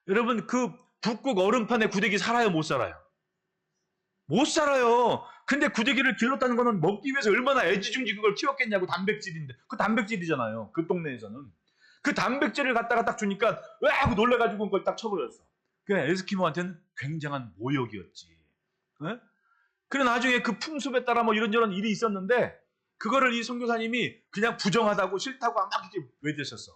Speaker 1: 여러분 그 북극 얼음판에 구데기 살아요, 못 살아요? 못 살아요. 근데 구데기를 길렀다는 거는 먹기 위해서 얼마나 애지중지 그걸 키웠겠냐고. 단백질인데. 그 단백질이잖아요. 그 동네에서는. 그 단백질을 갖다가 딱 주니까 왜 하고 놀래가지고 그걸 딱 쳐버렸어. 그 에스키모한테는 굉장한 모욕이었지. 네? 그래 나중에 그 풍습에 따라 뭐 이런저런 일이 있었는데 그거를 이 선교사님이 그냥 부정하다고 싫다고 막 이렇게 외대셨어.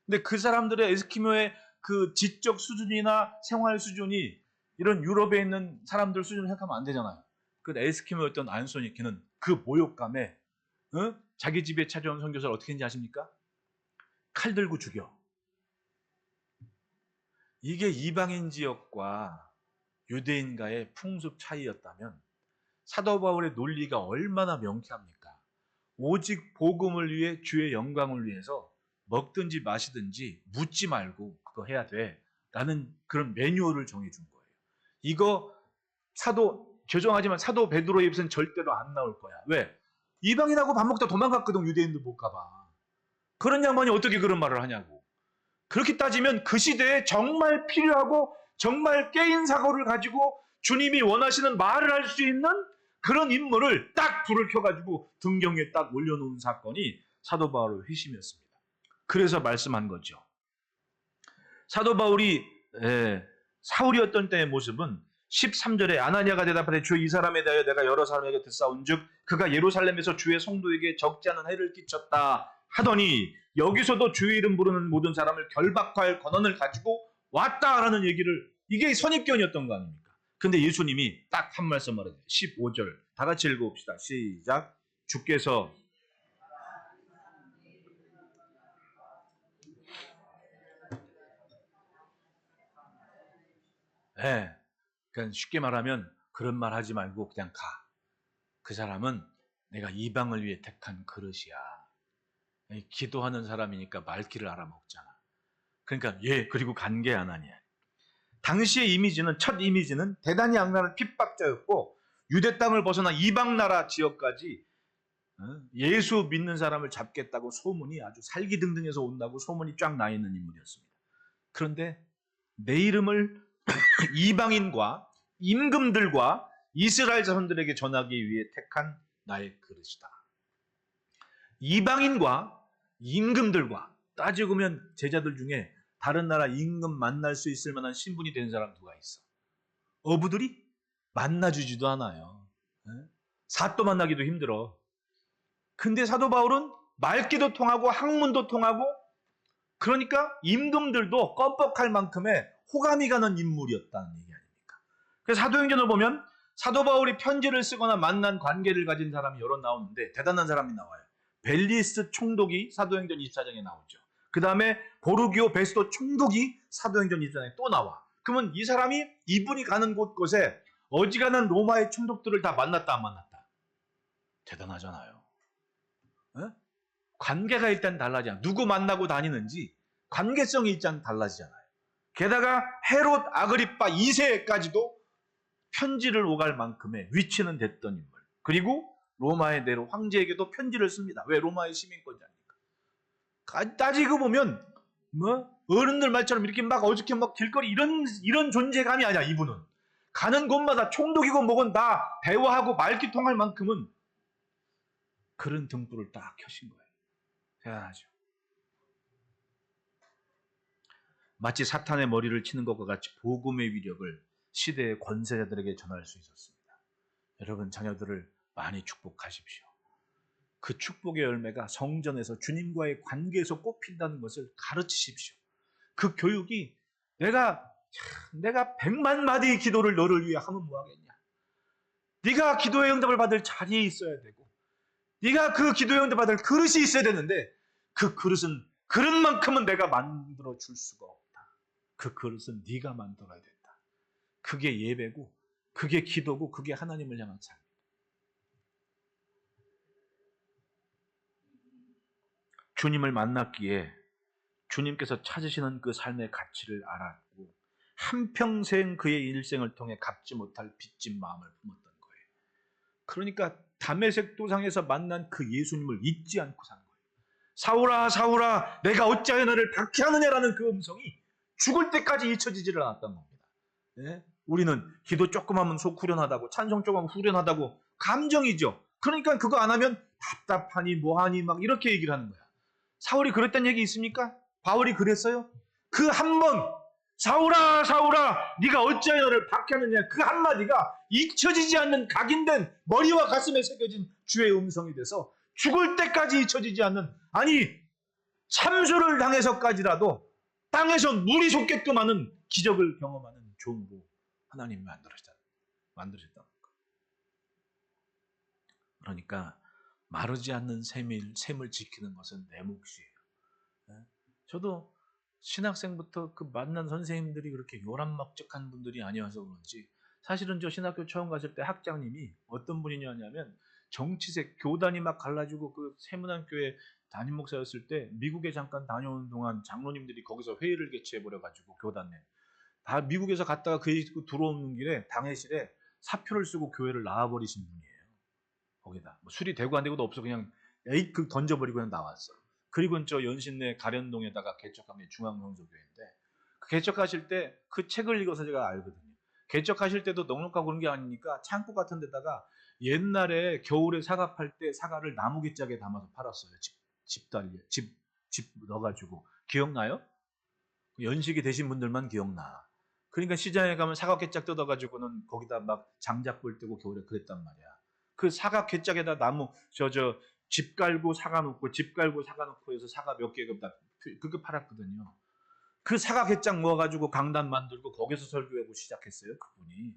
Speaker 1: 근데 그 사람들의 에스키모의 그 지적 수준이나 생활 수준이 이런 유럽에 있는 사람들 수준을 생각하면 안 되잖아요. 그 에스키모였던 안소니키는 그 모욕감에 자기 집에 찾아온 선교사를 어떻게 했는지 아십니까? 칼 들고 죽여. 이게 이방인 지역과 유대인과의 풍습 차이였다면 사도 바울의 논리가 얼마나 명쾌합니까? 오직 복음을 위해 주의 영광을 위해서 먹든지 마시든지 묻지 말고 그거 해야 돼 라는 그런 매뉴얼을 정해준 거예요. 이거 죄송하지만 사도 베드로의 입에서는 절대로 안 나올 거야. 왜? 이방인하고 밥 먹다 도망갔거든. 유대인들 볼까 봐. 그런 양반이 어떻게 그런 말을 하냐고. 그렇게 따지면 그 시대에 정말 필요하고 정말 깨인 사고를 가지고 주님이 원하시는 말을 할 수 있는 그런 인물을 딱 불을 켜가지고 등경에 딱 올려놓은 사건이 사도 바울의 회심이었습니다. 그래서 말씀한 거죠. 사도 바울이 사울이었던 때의 모습은 13절에 아나니아가 대답하되 주여 이 사람에 대하여 내가 여러 사람에게 듣사온즉 그가 예루살렘에서 주의 성도에게 적지 않은 해를 끼쳤다 하더니 여기서도 주의 이름 부르는 모든 사람을 결박할 권한을 가지고 왔다라는 얘기를, 이게 선입견이었던 거 아닙니까? 근데 예수님이 딱 한 말씀 말해요. 15절 다 같이 읽어봅시다. 시작. 주께서 그러니까 쉽게 말하면 그런 말 하지 말고 그냥 가. 그 사람은 내가 이방을 위해 택한 그릇이야. 기도하는 사람이니까 말귀를 알아먹잖아. 그러니까 그리고 간 게 아나니아. 당시의 이미지는, 첫 이미지는 대단히 악랄한 핍박자였고 유대 땅을 벗어나 이방 나라 지역까지 예수 믿는 사람을 잡겠다고 소문이 아주 살기등등해서 온다고 소문이 쫙 나 있는 인물이었습니다. 그런데 내 이름을 이방인과 임금들과 이스라엘 자손들에게 전하기 위해 택한 나의 그릇이다. 이방인과 임금들과, 따지고 보면 제자들 중에 다른 나라 임금 만날 수 있을 만한 신분이 된 사람 누가 있어? 어부들이 만나주지도 않아요. 사또 만나기도 힘들어. 근데 사도 바울은 말귀도 통하고 학문도 통하고, 그러니까 임금들도 껌뻑할 만큼의 호감이 가는 인물이었다는 얘기 아닙니까? 그래서 사도행전을 보면 사도 바울이 편지를 쓰거나 만난 관계를 가진 사람이 여러 나오는데 대단한 사람이 나와요. 벨리스 총독이 사도행전 24장에 나오죠. 그 다음에 보르기오 베스도 총독이 사도행전 24장에 또 나와. 그러면 이 사람이, 이분이 가는 곳곳에 어지간한 로마의 총독들을 다 만났다 안 만났다? 대단하잖아요. 관계가 일단 달라지잖아요. 누구 만나고 다니는지 관계성이 일단 달라지잖아요. 게다가 헤롯 아그리파 2세까지도 편지를 오갈 만큼의 위치는 됐던 인물. 그리고 로마의 네로 황제에게도 편지를 씁니다. 왜? 로마의 시민권자니까. 따지고 보면 어른들 말처럼 이렇게 막 어저께 막 길거리 이런 존재감이 아니야. 이분은 가는 곳마다 총독이고 뭐건 다 대화하고 말귀 통할 만큼은 그런 등불을 딱 켜신 거예요. 대단하죠. 마치 사탄의 머리를 치는 것과 같이 복음의 위력을 시대의 권세자들에게 전할 수 있었습니다. 여러분, 자녀들을 많이 축복하십시오. 그 축복의 열매가 성전에서 주님과의 관계에서 꽃핀다는 것을 가르치십시오. 그 교육이 내가 100만 마디의 기도를 너를 위해 하면 뭐하겠냐. 네가 기도의 응답을 받을 자리에 있어야 되고 네가 그 기도의 응답을 받을 그릇이 있어야 되는데 그 그릇은 그릇만큼은 내가 만들어 줄 수가 없다. 그 그릇은 네가 만들어야 된다. 그게 예배고 그게 기도고 그게 하나님을 향한 삶. 주님을 만났기에 주님께서 찾으시는 그 삶의 가치를 알았고 한평생 그의 일생을 통해 갚지 못할 빚진 마음을 품었던 거예요. 그러니까 다메섹 도상에서 만난 그 예수님을 잊지 않고 산 거예요. 사울아 사울아 내가 어찌하여 너를 박해하느냐라는 그 음성이 죽을 때까지 잊혀지지를 않았던 겁니다. 예? 우리는 기도 조금 하면 속 후련하다고, 찬송 조금 하면 후련하다고, 감정이죠. 그러니까 그거 안 하면 답답하니 뭐하니 막 이렇게 얘기를 하는 거야. 사울이 그랬다는 얘기 있습니까? 바울이 그랬어요? 그 한 번, 사울아 사울아 네가 어찌하여 너를 박해하느냐, 그 한마디가 잊혀지지 않는 각인된 머리와 가슴에 새겨진 주의 음성이 돼서 죽을 때까지 잊혀지지 않는, 아니 참수를 당해서까지라도 땅에서 물이 솟게끔 하는 기적을 경험하는 종으로 하나님이 만드셨다. 그러니까 마르지 않는 샘을 지키는 것은 내 몫이에요. 저도 신학생부터 그 만난 선생님들이 그렇게 요란막적한 분들이 아니어서 그런지, 사실은 저 신학교 처음 갔을 때 학장님이 어떤 분이냐면 정치색 교단이 막 갈라지고 그 세문안교회 담임 목사였을 때 미국에 잠깐 다녀오는 동안 장로님들이 거기서 회의를 개최해버려가지고 교단 내 다 미국에서 갔다가 그 들어오는 길에 당회실에 사표를 쓰고 교회를 나와버리신 분이에요. 거기다 뭐 술이 되고 안 되고도 없어, 그냥 에이 그 던져버리고 그냥 나왔어. 그리고 저 연신내 가련동에다가 개척한 게 중앙성서교회인데, 그 개척하실 때 그 책을 읽어서 제가 알거든요. 개척하실 때도 넉넉하고 그런 게 아니니까 창고 같은 데다가 옛날에 겨울에 사과 팔 때 사과를 나무 깃짝에 담아서 팔았어요. 집 넣어가지고. 기억나요? 연식이 되신 분들만 기억나. 그러니까 시장에 가면 사과 깃짝 뜯어가지고는 거기다 막 장작불 뜨고 겨울에 그랬단 말이야. 그 사과 깃짝에다 나무 집 깔고 사과 놓고 집 깔고 사과 놓고 해서 사과 몇 개가 그렇게 팔았거든요. 그 사과 깃짝 모아가지고 강단 만들고 거기서 설교하고 시작했어요, 그분이.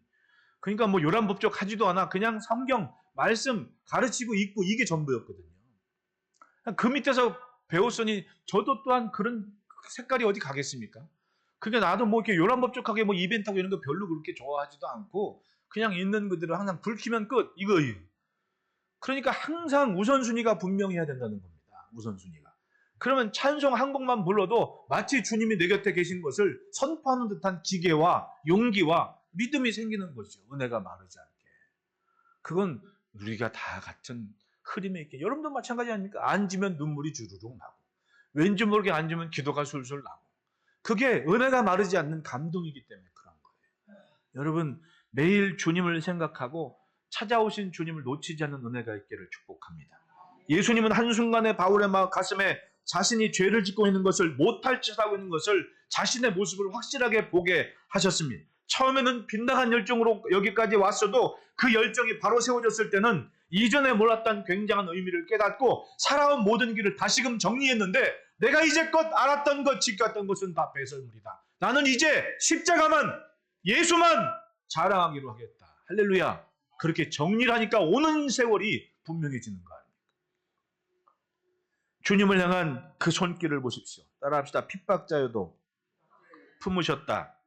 Speaker 1: 그러니까 뭐 요란법적 하지도 않아. 그냥 성경 말씀 가르치고 읽고 이게 전부였거든요. 그 밑에서 배웠으니 저도 또한 그런 색깔이 어디 가겠습니까? 그러니까 나도 뭐 이렇게 요란법적하게 뭐 이벤트하고 이런 거 별로 그렇게 좋아하지도 않고 그냥 있는 그대로 항상 불 켜면 끝 이거예요. 그러니까 항상 우선순위가 분명해야 된다는 겁니다. 우선순위가. 그러면 찬송 한 곡만 불러도 마치 주님이 내 곁에 계신 것을 선포하는 듯한 기계와 용기와 믿음이 생기는 거죠. 은혜가 마르지 않게. 그건 우리가 다 같은 흐름에 있게, 여러분도 마찬가지 아닙니까? 앉으면 눈물이 주르륵 나고 왠지 모르게 앉으면 기도가 술술 나고, 그게 은혜가 마르지 않는 감동이기 때문에 그런 거예요. 여러분 매일 주님을 생각하고 찾아오신 주님을 놓치지 않는 은혜가 있기를 축복합니다. 예수님은 한순간에 바울의 가슴에 자신이 죄를 짓고 있는 것을, 못할 짓 하고 있는 것을, 자신의 모습을 확실하게 보게 하셨습니다. 처음에는 빗나간 열정으로 여기까지 왔어도 그 열정이 바로 세워졌을 때는 이전에 몰랐던 굉장한 의미를 깨닫고 살아온 모든 길을 다시금 정리했는데, 내가 이제껏 알았던 것, 지켰던 것은 다 배설물이다. 나는 이제 십자가만, 예수만 자랑하기로 하겠다. 할렐루야. 그렇게 정리를 하니까 오는 세월이 분명해지는 거 아닙니까? 주님을 향한 그 손길을 보십시오. 따라합시다. 핍박자여도 품으셨다.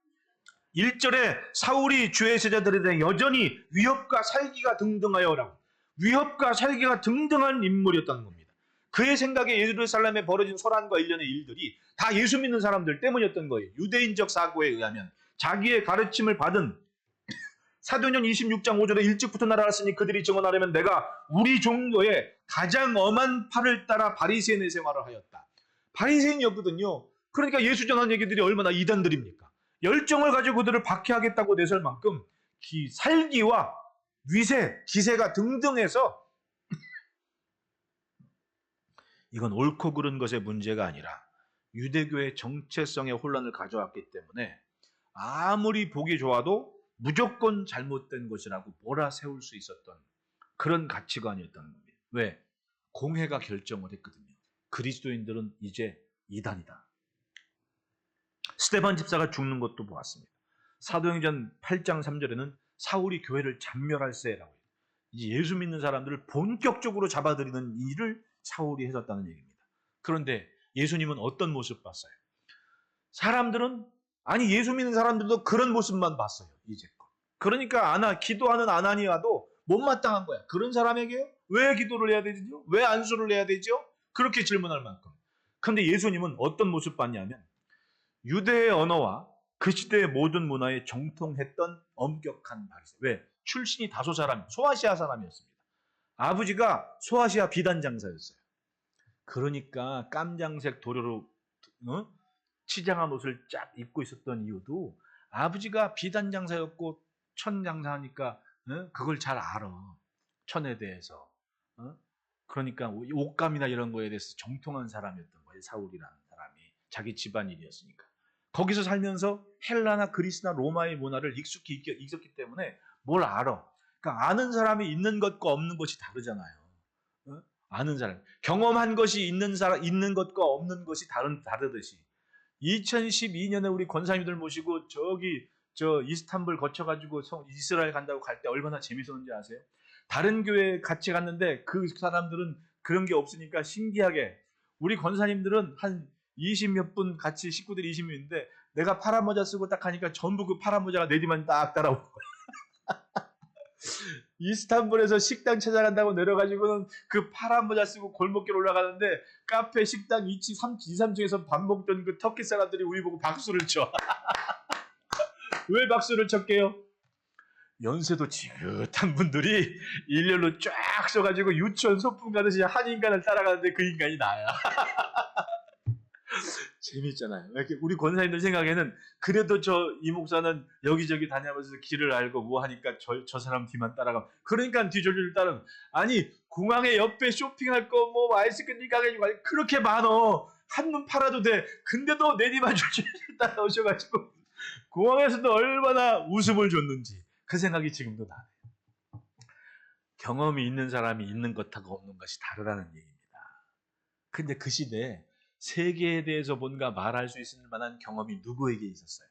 Speaker 1: 1절에 사울이 주의 제자들에 대해 여전히 위협과 살기가 등등하여라고, 위협과 살기가 등등한 인물이었다는 겁니다. 그의 생각에 예루살렘에 벌어진 소란과 일련의 일들이 다 예수 믿는 사람들 때문이었던 거예요. 유대인적 사고에 의하면 자기의 가르침을 받은, 사도행전 26장 5절에 일찍부터 날아갔으니 그들이 증언하려면 내가 우리 종교의 가장 엄한 팔을 따라 바리새인의 생활을 하였다. 바리새인이었거든요. 그러니까 예수 전한 얘기들이 얼마나 이단들입니까? 열정을 가지고 그들을 박해하겠다고 내설 만큼 살기와 위세, 기세가 등등해서 이건 옳고 그른 것의 문제가 아니라 유대교의 정체성의 혼란을 가져왔기 때문에 아무리 보기 좋아도 무조건 잘못된 것이라고 몰아세울 수 있었던 그런 가치관이었다는 겁니다. 왜? 공회가 결정을 했거든요. 그리스도인들은 이제 이단이다. 스데반 집사가 죽는 것도 보았습니다. 사도행전 8장 3절에는 사울이 교회를 잔멸할세라고 해요. 이제 예수 믿는 사람들을 본격적으로 잡아들이는 일을 사울이 해줬다는 얘기입니다. 그런데 예수님은 어떤 모습 봤어요? 사람들은, 아니 예수 믿는 사람들도 그런 모습만 봤어요. 이제껏. 그러니까 기도하는 아나니아도 못마땅한 거야. 그런 사람에게 왜 기도를 해야 되죠? 왜 안수를 해야 되죠? 그렇게 질문할 만큼. 그런데 예수님은 어떤 모습 봤냐면 유대의 언어와 그 시대의 모든 문화에 정통했던 엄격한 바리새. 왜? 출신이 다소 사람, 소아시아 사람이었습니다. 아버지가 소아시아 비단 장사였어요. 그러니까 깜장색 도료로 치장한 옷을 쫙 입고 있었던 이유도 아버지가 비단 장사였고 천 장사하니까 그걸 잘 알아. 천에 대해서. 그러니까 옷감이나 이런 거에 대해서 정통한 사람이었던 거예요. 사울이라는 사람이. 자기 집안일이었으니까. 거기서 살면서 헬라나 그리스나 로마의 문화를 익숙히 익었기 때문에 뭘 알아. 그러니까 아는 사람이 있는 것과 없는 것이 다르잖아요. 아는 사람. 경험한 것이 있는 것과 없는 것이 다르듯이. 2012년에 우리 권사님들 모시고 저 이스탄불 거쳐가지고 이스라엘 간다고 갈 때 얼마나 재밌었는지 아세요? 다른 교회에 같이 갔는데 그 사람들은 그런 게 없으니까 신기하게 우리 권사님들은 한 20몇 분 같이 식구들이 20명인데 내가 파란 모자 쓰고 딱 하니까 전부 그 파란 모자가 내 뒤만 딱 따라오고 이스탄불에서 식당 찾아간다고 내려가지고는 그 파란 모자 쓰고 골목길 올라가는데 카페 식당 2층, 3층에서 밥 먹던 그 터키 사람들이 우리 보고 박수를 쳐. 왜 박수를 쳤게요? 연세도 지긋한 분들이 일렬로 쫙 서가지고 유치원 소풍 가듯이 한 인간을 따라가는데 그 인간이 나야. 재밌잖아요. 우리 권사님들 생각에는 그래도 이 목사는 여기저기 다녀면서 길을 알고 뭐 하니까 저 사람 뒤만 따라가. 그러니까 뒤졸졸 따라. 아니 공항에 옆에 쇼핑할 거 뭐 아이스크림 가게 그렇게 많어. 한눈 팔아도 돼. 근데도 내 뒤만 졸졸 따라오셔가지고 공항에서도 얼마나 웃음을 줬는지 그 생각이 지금도 나네요. 경험이 있는 사람이 있는 것하고 없는 것이 다르다는 얘기입니다. 근데 그 시대에 세계에 대해서 뭔가 말할 수 있을 만한 경험이 누구에게 있었어요?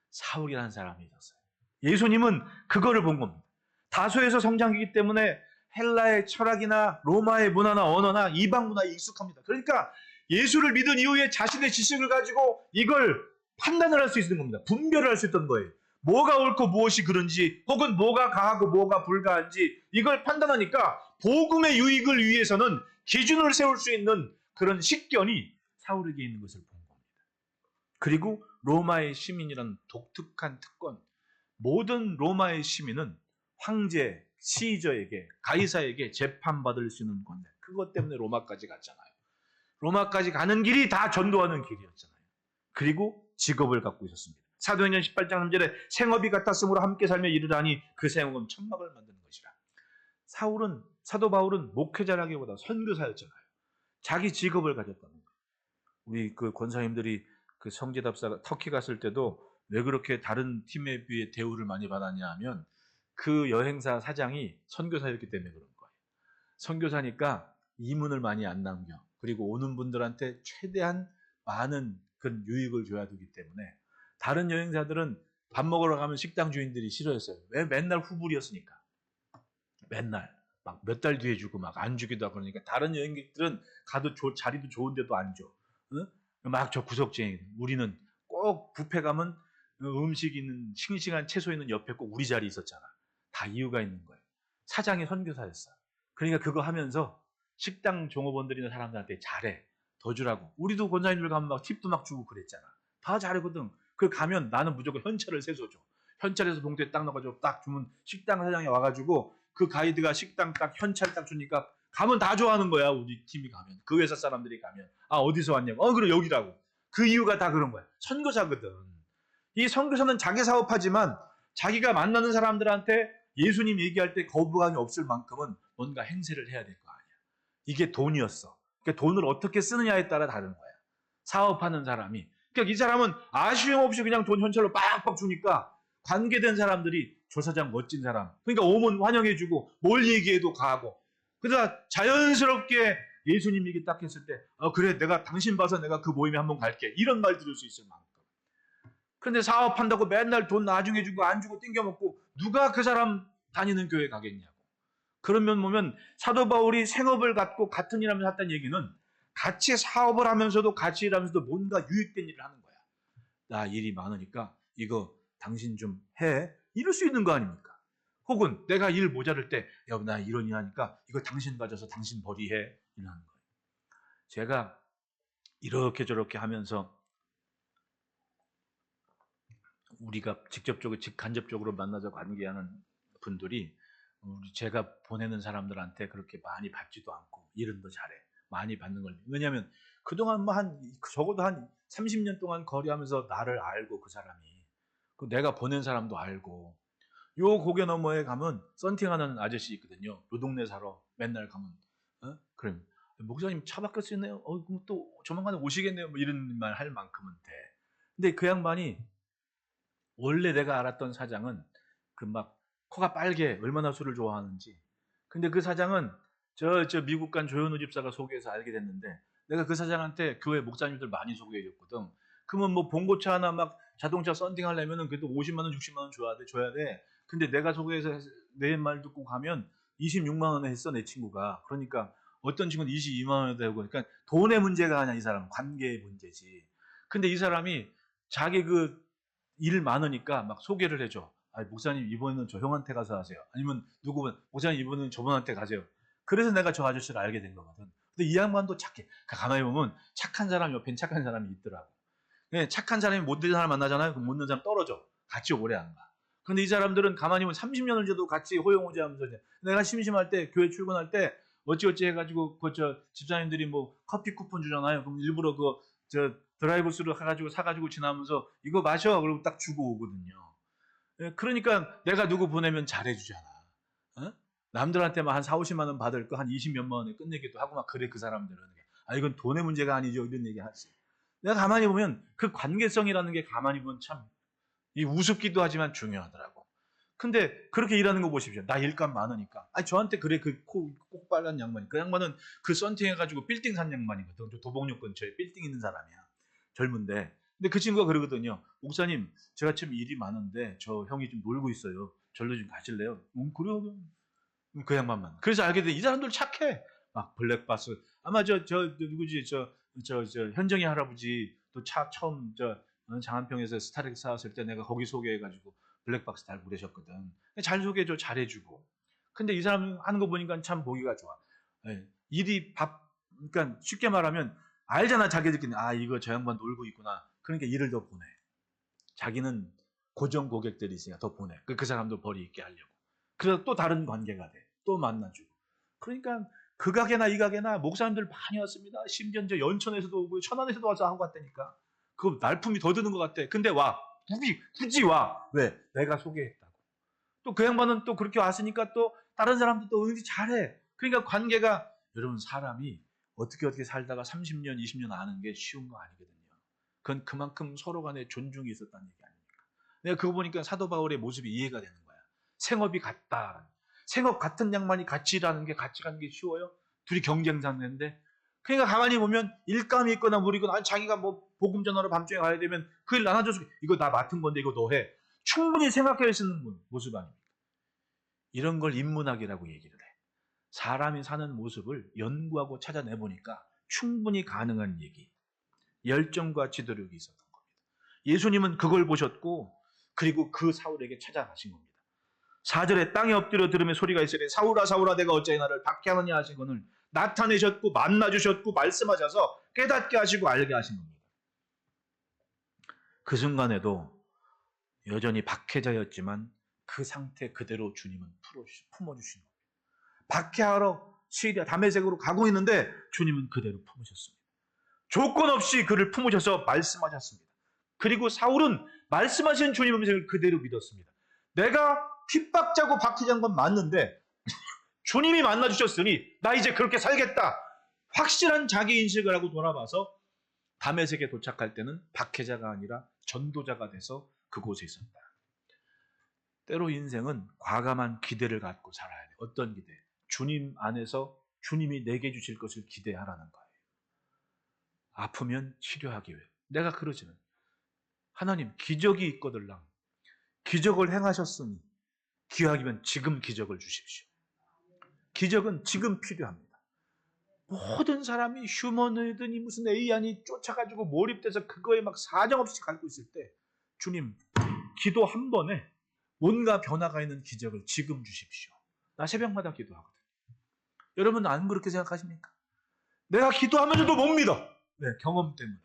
Speaker 1: 사울이라는 사람이 있었어요. 예수님은 그거를 본 겁니다. 다소에서 성장이기 때문에 헬라의 철학이나 로마의 문화나 언어나 이방 문화에 익숙합니다. 그러니까 예수를 믿은 이후에 자신의 지식을 가지고 이걸 판단을 할 수 있는 겁니다. 분별을 할 수 있던 거예요. 뭐가 옳고 무엇이 그른지 혹은 뭐가 가하고 뭐가 불가한지 이걸 판단하니까 복음의 유익을 위해서는 기준을 세울 수 있는 그런 식견이 사울에게 있는 것을 본 겁니다. 그리고 로마의 시민이라는 독특한 특권, 모든 로마의 시민은 황제, 시저에게, 가이사에게 재판받을 수 있는 건데 그것 때문에 로마까지 갔잖아요. 로마까지 가는 길이 다 전도하는 길이었잖아요. 그리고 직업을 갖고 있었습니다. 사도행전 18장 3절에 생업이 같았으므로 함께 살며 이르라니 그 생업은 천막을 만드는 것이라. 사도 바울은 목회자라기보다 선교사였잖아요. 자기 직업을 가졌다는 거예요. 우리 그 권사님들이 그 성지답사 터키 갔을 때도 왜 그렇게 다른 팀에 비해 대우를 많이 받았냐 하면 그 여행사 사장이 선교사였기 때문에 그런 거예요. 선교사니까 이문을 많이 안 남겨. 그리고 오는 분들한테 최대한 많은 그런 유익을 줘야 되기 때문에 다른 여행사들은 밥 먹으러 가면 식당 주인들이 싫어했어요. 왜? 맨날 후불이었으니까. 맨날 막 몇 달 뒤에 주고 막 안 주기도 하고 그러니까 다른 여행객들은 가도 자리도 좋은데도 안 줘. 막 저 구석쟁이. 우리는 꼭 뷔페 가면 음식 있는 싱싱한 채소 있는 옆에 꼭 우리 자리 있었잖아. 다 이유가 있는 거예요. 사장이 선교사였어. 그러니까 그거 하면서 식당 종업원들이나 사람들한테 잘해. 더 주라고. 우리도 권사님들 가면 막 팁도 막 주고 그랬잖아. 다 잘하거든. 그 가면 나는 무조건 현찰을 세서 줘. 현찰에서 봉투에 딱 넣어가지고 딱 주면 식당 사장이 와가지고 그 가이드가 식당 딱 현찰 딱 주니까 가면 다 좋아하는 거야. 우리 팀이 가면. 그 회사 사람들이 가면. 아 어디서 왔냐고. 그래 여기라고. 그 이유가 다 그런 거야. 선교사거든. 이 선교사는 자기 사업하지만 자기가 만나는 사람들한테 예수님 얘기할 때 거부감이 없을 만큼은 뭔가 행세를 해야 될 거 아니야. 이게 돈이었어. 그러니까 돈을 어떻게 쓰느냐에 따라 다른 거야. 사업하는 사람이. 그러니까 이 사람은 아쉬움 없이 그냥 돈 현찰로 빡빡 주니까 관계된 사람들이 조 사장 멋진 사람. 그러니까 오면 환영해주고 뭘 얘기해도 가고. 그러다 자연스럽게 예수님 얘기 딱 했을 때 그래 내가 당신 봐서 내가 그 모임에 한번 갈게. 이런 말 들을 수 있을 만큼. 그런데 사업한다고 맨날 돈 나중에 주고 안 주고 땡겨먹고 누가 그 사람 다니는 교회 가겠냐고. 그러면 보면 사도 바울이 생업을 갖고 같은 일 하면서 했다는 얘기는 같이 사업을 하면서도 같이 일하면서도 뭔가 유익된 일을 하는 거야. 나 일이 많으니까 이거 당신 좀 해. 이럴 수 있는 거 아닙니까? 혹은 내가 일 모자랄 때 야, 나 이런 일 하니까 이거 당신 가져서 당신 벌이해. 이러는 거예요. 제가 이렇게 저렇게 하면서 우리가 직접적으로 간접적으로 만나서 관계하는 분들이 제가 보내는 사람들한테 그렇게 많이 받지도 않고 일은 더 잘해. 많이 받는 걸. 왜냐하면 그동안 적어도 한 30년 동안 거래하면서 나를 알고 그 사람이 내가 보낸 사람도 알고. 요 고개 너머에 가면 썬팅하는 아저씨 있거든요. 요 동네 사러 맨날 가면. 그럼 목사님 차 바뀌었네요. 그럼 또 조만간에 오시겠네요. 뭐 이런 말 할 만큼은 돼. 근데 그 양반이 원래 내가 알았던 사장은 그 막 코가 빨개 얼마나 술을 좋아하는지. 근데 그 사장은 저 미국 간 조현우 집사가 소개해서 알게 됐는데 내가 그 사장한테 교회 목사님들 많이 소개해 줬거든. 그러면 뭐 봉고차 하나 막 자동차 썬팅 하려면은 그래도 50만 원, 60만 원 줘야 돼. 근데 내가 소개해서 내 말 듣고 가면 26만 원에 했어, 내 친구가. 그러니까 어떤 친구는 22만 원에 되고, 그러니까 돈의 문제가 아니야, 이 사람은. 관계의 문제지. 근데 이 사람이 자기 그 일 많으니까 막 소개를 해줘. 목사님 이번에는 저 형한테 가서 하세요. 아니면 누구분, 목사님 이번에는 저분한테 가세요. 그래서 내가 저 아저씨를 알게 된 거거든. 근데 이 양반도 착해. 가만히 보면 착한 사람 옆엔 착한 사람이 있더라고. 착한 사람이 못된 사람 만나잖아요. 그럼 못된 사람 떨어져. 같이 오래 안 가. 근데 이 사람들은 가만히 보면 30년을 줘도 같이 호용호제 하면서 내가 심심할 때 교회 출근할 때 어찌어찌 해가지고 저 집사님들이 뭐 커피 쿠폰 주잖아요. 그럼 일부러 저 드라이브 스루 해가지고 사가지고 지나면서 이거 마셔. 그러고 딱 주고 오거든요. 그러니까 내가 누구 보내면 잘해주잖아. 어? 남들한테만 한 4, 50만 원 받을 거 한 20 몇만 원에 끝내기도 하고 막 그래 그 사람들은. 이건 돈의 문제가 아니죠. 이런 얘기 하지. 내가 가만히 보면 그 관계성이라는 게 가만히 보면 참 우습기도 하지만 중요하더라고. 근데 그렇게 일하는 거 보십시오. 나 일감 많으니까. 저한테 그래 그 꼭 빨간 양반이. 그 양반은 그 썬팅해가지고 빌딩 산 양반이거든. 도봉역 근처에 빌딩 있는 사람이야. 젊은데. 근데 그 친구가 그러거든요. 목사님, 제가 지금 일이 많은데 저 형이 좀 놀고 있어요. 절로 좀 가실래요? 그래요. 그 양반만. 그래서 알게 돼. 이 사람들 착해. 막 블랙박스. 아마 누구지? 저 현정이 할아버지 또 차 처음 장안평에서 스타렉 사왔을 때 내가 거기 소개해가지고 블랙박스 달고 그러셨거든. 잘 소개해줘, 잘해주고. 근데 이 사람 하는 거 보니까 참 보기가 좋아. 일이 그러니까 쉽게 말하면 알잖아, 자기들끼리. 이거 저 양반 놀고 있구나. 그러니까 일을 더 보내. 자기는 고정 고객들이 있으니까 더 보내. 그 사람도 벌이 있게 하려고. 그래서 또 다른 관계가 돼. 또 만나주고. 그러니까 그 가게나 이 가게나 목사님들 많이 왔습니다. 심지어 연천에서도 오고 천안에서도 와서 하고 갔다니까. 그거 날품이 더 드는 것 같아. 근데 와. 굳이 와. 왜? 내가 소개했다고. 또 그 양반은 또 그렇게 왔으니까 또 다른 사람도 또 은근히 잘해. 그러니까 관계가, 여러분, 사람이 어떻게 살다가 30년, 20년 아는 게 쉬운 거 아니거든요. 그건 그만큼 서로 간에 존중이 있었다는 얘기 아닙니까? 내가 그거 보니까 사도 바울의 모습이 이해가 되는 거야. 생업이 같다. 생업 같은 양반이 같이 일하는 게, 같이 가는 게 쉬워요? 둘이 경쟁 상대인데. 그러니까 가만히 보면 일감이 있거나 무리거나, 자기가 뭐 복음 전하러 밤중에 가야 되면 그 일 나눠줘서 이거 나 맡은 건데 이거 너 해. 충분히 생각해 쓰는 모습 아닙니까? 이런 걸 인문학이라고 얘기를 해. 사람이 사는 모습을 연구하고 찾아내보니까 충분히 가능한 얘기. 열정과 지도력이 있었던 겁니다. 예수님은 그걸 보셨고 그리고 그 사울에게 찾아가신 겁니다. 4절에 땅에 엎드려 들으며 소리가 있으되 사울아 사울아 내가 어찌 나를 박해하느냐 하신 것을 나타내셨고 만나주셨고 말씀하셔서 깨닫게 하시고 알게 하신 겁니다. 그 순간에도 여전히 박해자였지만 그 상태 그대로 주님은 품어주신 겁니다. 박해하러 시리아 다메섹으로 가고 있는데 주님은 그대로 품으셨습니다. 조건 없이 그를 품으셔서 말씀하셨습니다. 그리고 사울은 말씀하신 주님 음성을 그대로 믿었습니다. 내가 핍박자고 박해자인 건 맞는데 주님이 만나주셨으니 나 이제 그렇게 살겠다. 확실한 자기 인식을 하고 돌아봐서 다메섹에 도착할 때는 박해자가 아니라 전도자가 돼서 그곳에 있었다. 때로 인생은 과감한 기대를 갖고 살아야 돼. 어떤 기대? 주님 안에서 주님이 내게 주실 것을 기대하라는 거예요. 아프면 치료하기 위해. 내가 그러지는. 하나님 기적이 있거들랑 기적을 행하셨으니 기왕이면 지금 기적을 주십시오. 기적은 지금 필요합니다. 모든 사람이 휴머노이드니 무슨 AI니 쫓아가지고 몰입돼서 그거에 막 사정없이 갈고 있을 때 주님 기도 한 번에 뭔가 변화가 있는 기적을 지금 주십시오. 나 새벽마다 기도하거든. 여러분 안 그렇게 생각하십니까? 내가 기도하면서도 못 믿어. 왜? 경험 때문에.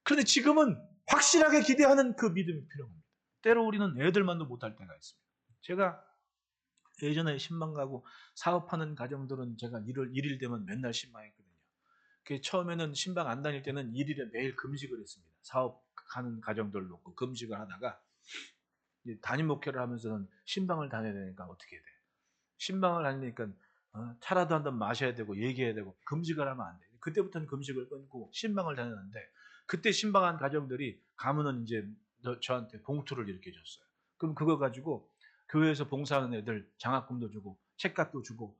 Speaker 1: 그런데 지금은 확실하게 기대하는 그 믿음이 필요합니다. 때로 우리는 애들만도 못할 때가 있습니다. 제가 예전에 신방 가고 사업하는 가정들은 제가 일일 되면 맨날 신방했거든요. 처음에는 신방 안 다닐 때는 일일에 매일 금식을 했습니다. 사업 하는 가정들도 있고 금식을 하다가 담임 목회를 하면서는 신방을 다녀야 되니까 어떻게 돼? 신방을 다니니까 차라도 한 잔 마셔야 되고 얘기해야 되고 금식을 하면 안 돼. 그때부터는 금식을 끊고 신방을 다녔는데 그때 신방한 가정들이 가면은 이제 저한테 봉투를 이렇게 줬어요. 그럼 그거 가지고 교회에서 봉사하는 애들 장학금도 주고 책값도 주고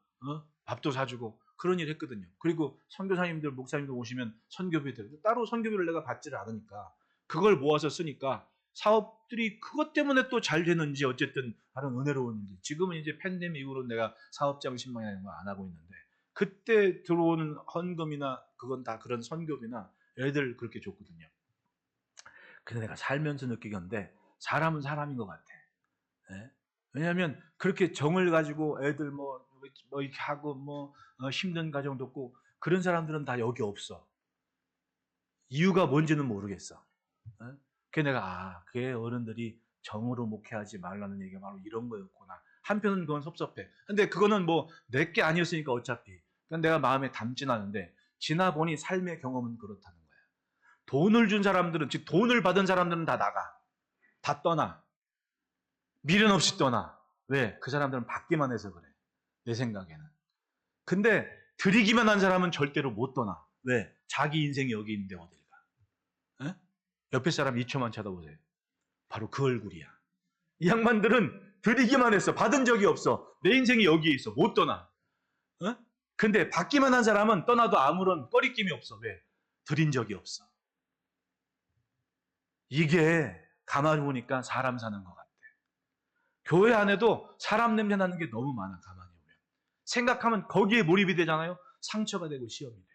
Speaker 1: 밥도 사주고 그런 일 했거든요. 그리고 선교사님들 목사님들 오시면 선교비들 따로 선교비를 내가 받지를 않으니까 그걸 모아서 쓰니까 사업들이 그것 때문에 또 잘 되는지 어쨌든 다른 은혜로운지 지금은 이제 팬데믹 이후로 내가 사업장 신방이라는 걸 안 하고 있는데 그때 들어오는 헌금이나 그건 다 그런 선교비나 애들 그렇게 줬거든요. 근데 내가 살면서 느끼건데 사람은 사람인 것 같아. 예? 왜냐하면 그렇게 정을 가지고 애들 뭐 이렇게 하고 힘든 가정도 없고 그런 사람들은 다 여기 없어. 이유가 뭔지는 모르겠어. 예? 그래서 내가 그게 어른들이 정으로 목회하지 말라는 얘기가 바로 이런 거였구나. 한편은 그건 섭섭해. 근데 그거는 뭐 내게 아니었으니까 어차피. 그러니까 내가 마음에 담진 않은데 지나 보니 삶의 경험은 그렇다는 거야. 돈을 준 사람들은 즉 돈을 받은 사람들은 다 나가. 다 떠나. 미련 없이 떠나. 왜? 그 사람들은 받기만 해서 그래. 내 생각에는. 근데 드리기만 한 사람은 절대로 못 떠나. 왜? 자기 인생이 여기 있는데 어딜 가? 에? 옆에 사람 2초만 쳐다보세요. 바로 그 얼굴이야. 이 양반들은 드리기만 했어. 받은 적이 없어. 내 인생이 여기에 있어. 못 떠나. 근데 받기만 한 사람은 떠나도 아무런 꺼리낌이 없어. 왜? 드린 적이 없어. 이게 가만히 보니까 사람 사는 것 같아. 교회 안에도 사람 냄새 나는 게 너무 많아. 가만히 보면. 생각하면 거기에 몰입이 되잖아요. 상처가 되고 시험이 돼.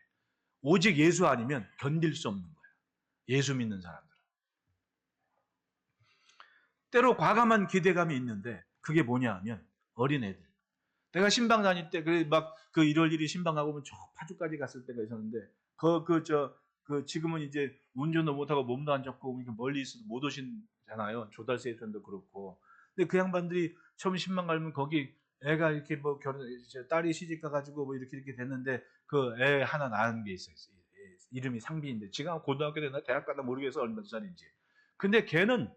Speaker 1: 오직 예수 아니면 견딜 수 없는 거야. 예수 믿는 사람들은. 때로 과감한 기대감이 있는데 그게 뭐냐 하면 어린애들. 내가 신방 다닐 때 그 1월 1일 신방 가고 보면 저 파주까지 갔을 때가 있었는데 지금은 이제 운전도 못하고 몸도 안 좋고 멀리 있어도 못 오시잖아요. 조달 세션도 그렇고. 근데 그 양반들이 처음 신방 가면 거기 애가 이렇게 뭐 딸이 시집 가가지고 뭐 이렇게 됐는데 그 애 하나 낳은 게 있어요. 이름이 상비인데 지금 고등학교 되나 대학 가나 모르겠어 얼마 살인지. 근데 걔는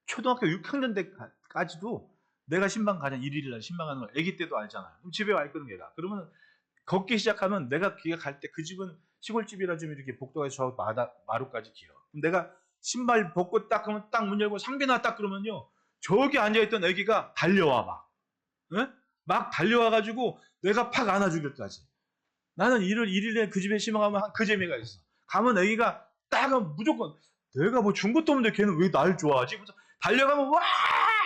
Speaker 1: 초등학교 6학년 때까지도 내가 신방 가냐 1일 날 신방하는 걸 아기 때도 알잖아요. 그럼 집에 와 있거든 걔가. 그러면 걷기 시작하면 내가 갈 때 그 집은 시골집이라 좀 이렇게 복도에서 저 마루까지 길어. 그럼 내가 신발 벗고 딱 그러면 딱 문 열고 상비나 딱 그러면요. 저기 앉아있던 아기가 달려와 막. 에? 막 달려와가지고 내가 팍 안아주기까지. 나는 1일에 그 집에 신방하면 그 재미가 있어. 가면 아기가 딱 무조건 내가 뭐 준 것도 없는데 걔는 왜 날 좋아하지? 달려가면 와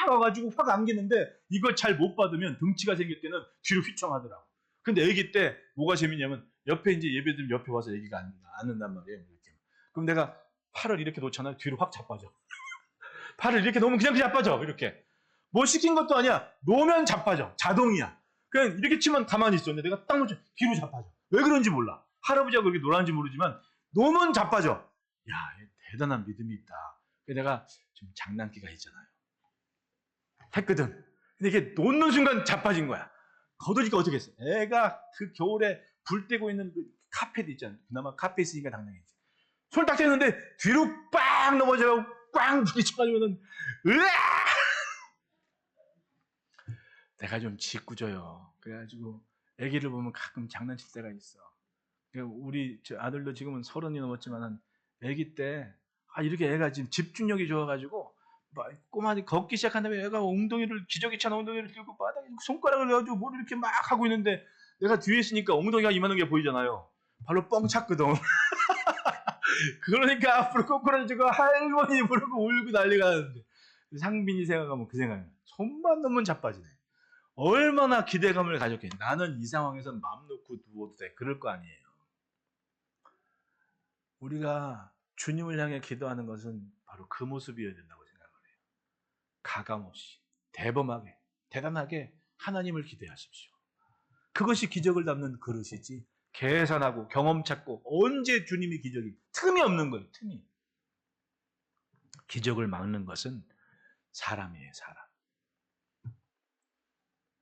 Speaker 1: 와가지고 확 안기는데 이걸 잘 못 받으면 등치가 생길 때는 뒤로 휘청하더라고. 근데 아기 때 뭐가 재밌냐면 옆에 이제 예배드리면 옆에 와서 아기가 앉는단 말이에요. 이렇게. 그럼 내가 팔을 이렇게 놓잖아요. 뒤로 확 자빠져. 팔을 이렇게 놓으면 그냥 자빠져. 이렇게. 뭐 시킨 것도 아니야. 놓으면 자빠져. 자동이야. 그냥 이렇게 치면 가만히 있었는데 내가 딱 놓으면 뒤로 자빠져. 왜 그런지 몰라. 할아버지가 그렇게 놀았는지 모르지만 놓으면 자빠져. 야, 대단한 믿음이 있다. 내가 좀 장난기가 있잖아요. 했거든. 근데 이게 놓는 순간 자빠진 거야. 거두니까 어떻게 했어? 애가 그 겨울에 불 떼고 있는 그 카펫 있잖아요. 그나마 카펫 있으니까 당당했지. 손 딱 떼는데 뒤로 빵 넘어져가고 꽝 부딪혀가지고는 으아! 내가 좀 짓궂어요. 그래가지고 애기를 보면 가끔 장난칠 때가 있어. 우리 아들도 지금은 30이 넘었지만 애기 때 이렇게 애가 지금 집중력이 좋아가지고 꼬마니 걷기 시작한 다음에 애가 엉덩이를 기저귀 찬 엉덩이를 들고 바닥에 손가락을 넣어가지고 뭘 이렇게 막 하고 있는데 내가 뒤에 있으니까 엉덩이가 이만한 게 보이잖아요. 발로 뻥 찼거든. 그러니까 앞으로 꼬꾸라지고 할머니 부르고 울고 난리가 나는데 상빈이 생각하면 그 생각이야. 손만 넣으면 자빠지네. 얼마나 기대감을 가졌겠니. 나는 이 상황에서 마음 놓고 누워도 돼. 그럴 거 아니에요. 우리가 주님을 향해 기도하는 것은 바로 그 모습이어야 된다고 생각을 해요. 가감없이 대범하게 대단하게 하나님을 기대하십시오. 그것이 기적을 담는 그릇이지 계산하고 경험 찾고 언제 주님이 기적이 틈이 없는 거예요. 틈이. 기적을 막는 것은 사람이에요. 사람.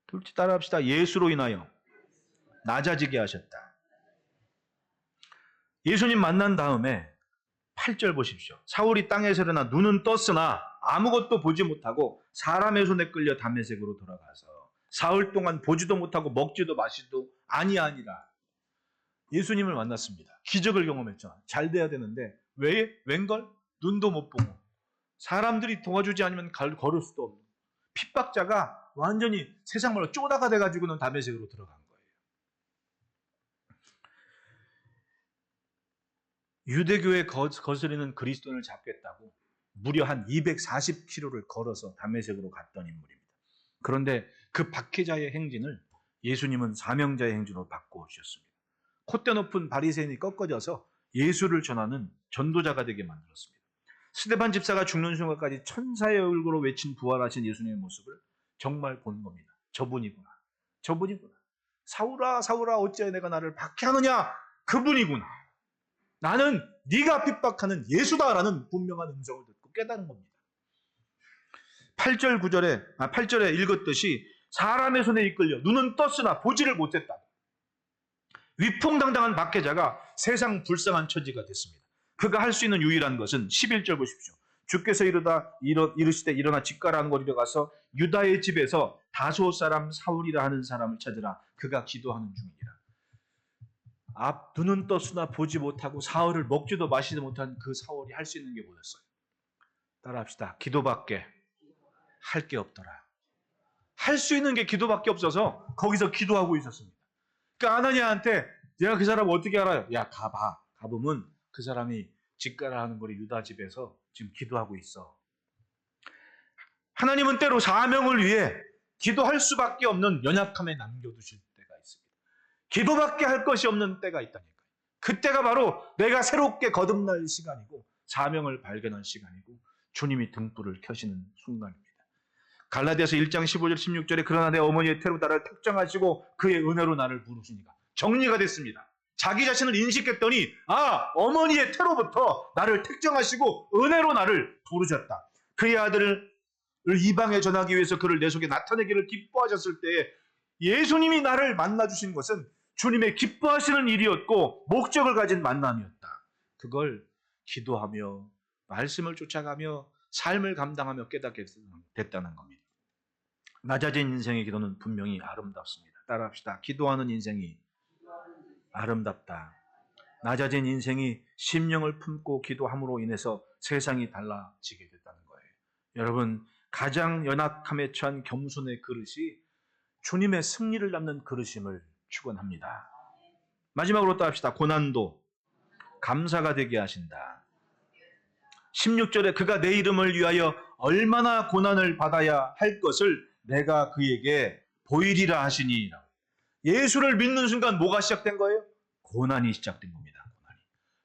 Speaker 1: 둘째 따라합시다. 예수로 인하여 낮아지게 하셨다. 예수님 만난 다음에 8절 보십시오. 사울이 땅에서 일어나 눈은 떴으나 아무것도 보지 못하고 사람의 손에 끌려 다메섹으로 돌아가서 사흘 동안 보지도 못하고 먹지도 마시도 아니하니라. 예수님을 만났습니다. 기적을 경험했죠. 잘 돼야 되는데 웬걸? 눈도 못 보고 사람들이 도와주지 않으면 걸을 수도 없는 핍박자가 완전히 세상 말로 쪼다가 돼가지고는 다메섹으로 들어간 거예요. 유대교에 거스리는 그리스도인을 잡겠다고 무려 한 240km를 걸어서 다메섹으로 갔던 인물입니다. 그런데 그 박해자의 행진을 예수님은 사명자의 행진으로 바꿔주셨습니다. 콧대 높은 바리새인이 꺾어져서 예수를 전하는 전도자가 되게 만들었습니다. 스데반 집사가 죽는 순간까지 천사의 얼굴로 외친 부활하신 예수님의 모습을 정말 본 겁니다. 저분이구나. 저분이구나. 사울아 사울아 어찌하여 내가 나를 박해하느냐. 그분이구나. 나는 네가 핍박하는 예수다라는 분명한 음성을 듣고 깨달은 겁니다. 8절에 읽었듯이 사람의 손에 이끌려 눈은 떴으나 보지를 못했다. 위풍당당한 박해자가 세상 불쌍한 처지가 됐습니다. 그가 할 수 있는 유일한 것은 11절 보십시오. 주께서 이르시되 일어나 집가라는 거리로 가서 유다의 집에서 다소 사람 사울이라 하는 사람을 찾으라. 그가 기도하는 중이니라. 눈은 떴으나 보지 못하고 사흘을 먹지도 마시지 못한 그 사울이 할 수 있는 게 뭐였어요? 따라합시다. 기도밖에 할 게 없더라. 할 수 있는 게 기도밖에 없어서 거기서 기도하고 있었습니다. 그러니까 아나니아한테 내가 그 사람 어떻게 알아요? 야 가봐. 가보면 그 사람이 집가라 하는 거리 유다 집에서 지금 기도하고 있어. 하나님은 때로 사명을 위해 기도할 수밖에 없는 연약함에 남겨두실 때가 있습니다. 기도밖에 할 것이 없는 때가 있다니까요. 그때가 바로 내가 새롭게 거듭날 시간이고 사명을 발견할 시간이고 주님이 등불을 켜시는 순간입니다. 갈라디아서 1장 15절 16절에 그러나 내 어머니의 태로 나를 특정하시고 그의 은혜로 나를 부르시니까 정리가 됐습니다. 자기 자신을 인식했더니 어머니의 태로부터 나를 특정하시고 은혜로 나를 부르셨다. 그의 아들을 이방에 전하기 위해서 그를 내 속에 나타내기를 기뻐하셨을 때에 예수님이 나를 만나주신 것은 주님의 기뻐하시는 일이었고 목적을 가진 만남이었다. 그걸 기도하며 말씀을 쫓아가며 삶을 감당하며 깨닫게 됐다는 겁니다. 낮아진 인생의 기도는 분명히 아름답습니다. 따라합시다. 기도하는 인생이 아름답다. 낮아진 인생이 심령을 품고 기도함으로 인해서 세상이 달라지게 됐다는 거예요. 여러분, 가장 연약함에 처한 겸손의 그릇이 주님의 승리를 담는 그릇임을 축원합니다. 마지막으로 또 합시다. 고난도 감사가 되게 하신다. 16절에 그가 내 이름을 위하여 얼마나 고난을 받아야 할 것을 내가 그에게 보이리라 하시니. 예수를 믿는 순간 뭐가 시작된 거예요? 고난이 시작된 겁니다. 고난이.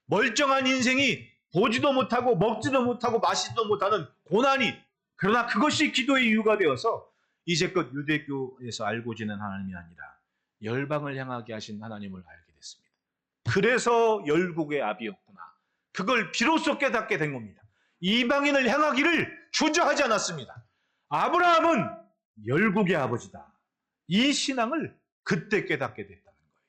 Speaker 1: 멀쩡한 인생이 보지도 못하고 먹지도 못하고 마시지도 못하는 고난이, 그러나 그것이 기도의 이유가 되어서 이제껏 유대교에서 알고 지낸 하나님이 아니라 열방을 향하게 하신 하나님을 알게 됐습니다. 그래서 열국의 아비였구나. 그걸 비로소 깨닫게 된 겁니다. 이방인을 향하기를 주저하지 않았습니다. 아브라함은 열국의 아버지다. 이 신앙을 그때 깨닫게 됐다는 거예요.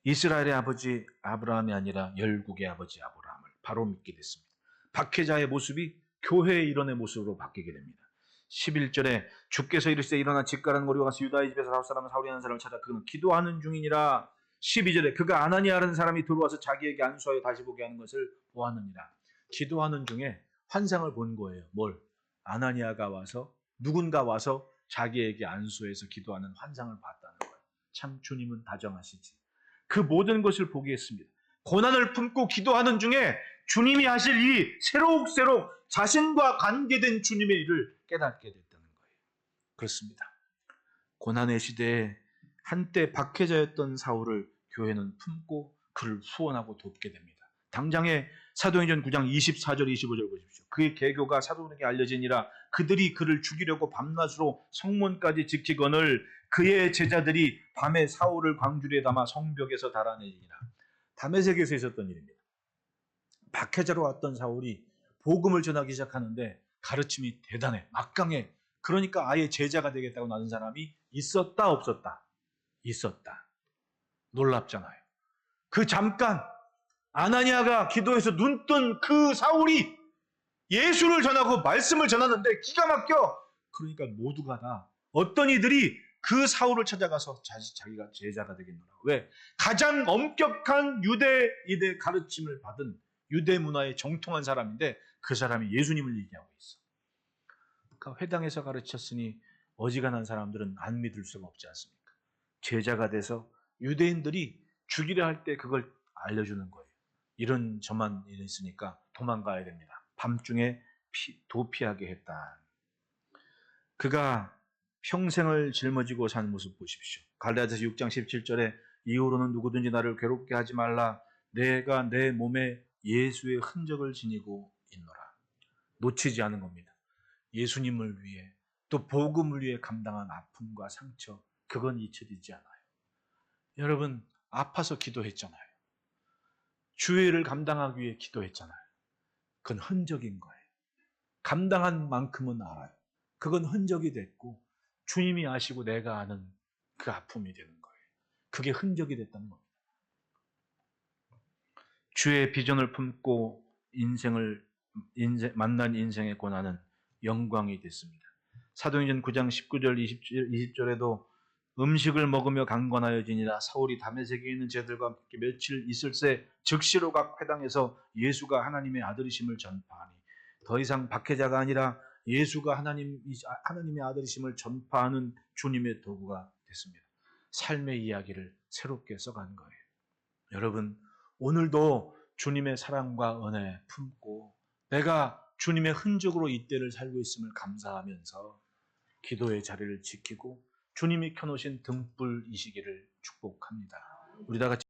Speaker 1: 이스라엘의 아버지 아브라함이 아니라 열국의 아버지 아브라함을 바로 믿게 됐습니다. 박해자의 모습이 교회의 일원의 모습으로 바뀌게 됩니다. 11절에 주께서 이르시되 일어나 집가라는 거리로 가서 유다의 집에서 다섯 사람은 사울이 하는 사람을 찾아 그는 기도하는 중이니라. 12절에 그가 아나니아라는 사람이 들어와서 자기에게 안수하여 다시 보게 하는 것을 보았느니라. 기도하는 중에 환상을 본 거예요. 뭘? 아나니아가 와서 누군가 와서 자기에게 안수해서 기도하는 환상을 봤다는 거예요. 참 주님은 다정하시지. 그 모든 것을 보게 했습니다. 고난을 품고 기도하는 중에 주님이 하실 이 새록새록 자신과 관계된 주님의 일을 깨닫게 됐다는 거예요. 그렇습니다. 고난의 시대에 한때 박해자였던 사울을 교회는 품고 그를 후원하고 돕게 됩니다. 당장에 사도행전 9장 24절 25절 보십시오. 그의 계교가 사도들에게 알려지니라. 그들이 그를 죽이려고 밤낮으로 성문까지 지키거늘 그의 제자들이 밤에 사울을 광주리에 담아 성벽에서 달아내니라. 다메섹에서 있었던 일입니다. 박해자로 왔던 사울이 복음을 전하기 시작하는데 가르침이 대단해, 막강해. 그러니까 아예 제자가 되겠다고 나선 사람이 있었다 없었다? 있었다. 놀랍잖아요. 그 잠깐 아나니아가 기도해서 눈 뜬 그 사울이 예수를 전하고 말씀을 전하는데 기가 막혀. 그러니까 모두가 다 어떤 이들이 그 사울을 찾아가서 자기가 제자가 되겠노라. 왜? 가장 엄격한 유대인의 가르침을 받은 유대 문화에 정통한 사람인데 그 사람이 예수님을 얘기하고 있어. 그러니까 회당에서 가르쳤으니 어지간한 사람들은 안 믿을 수가 없지 않습니까? 제자가 돼서 유대인들이 죽이려 할 때 그걸 알려주는 거예요. 이런 저만 있으니까 도망가야 됩니다. 밤중에 도피하게 했다. 그가 평생을 짊어지고 산 모습 보십시오. 갈라디아서 6장 17절에 이후로는 누구든지 나를 괴롭게 하지 말라. 내가 내 몸에 예수의 흔적을 지니고 있노라. 놓치지 않은 겁니다. 예수님을 위해 또 복음을 위해 감당한 아픔과 상처, 그건 잊혀지지 않아요. 여러분, 아파서 기도했잖아요. 주의를 감당하기 위해 기도했잖아요. 그건 흔적인 거예요. 감당한 만큼은 알아요. 그건 흔적이 됐고 주님이 아시고 내가 아는 그 아픔이 되는 거예요. 그게 흔적이 됐다는 겁니다. 주의 비전을 품고 만난 인생의 고난은 영광이 됐습니다. 사도행전 9장 19절 20절에도 음식을 먹으며 강권하여지니라. 사울이 다메섹에 있는 제들과 함께 며칠 있을 새 즉시로 각 회당에서 예수가 하나님의 아들이심을 전파하니, 더 이상 박해자가 아니라 예수가 하나님의 아들이심을 전파하는 주님의 도구가 됐습니다. 삶의 이야기를 새롭게 써간 거예요. 여러분, 오늘도 주님의 사랑과 은혜 품고 내가 주님의 흔적으로 이 때를 살고 있음을 감사하면서 기도의 자리를 지키고 주님이 켜놓으신 등불이시기를 축복합니다. 우리 다 같이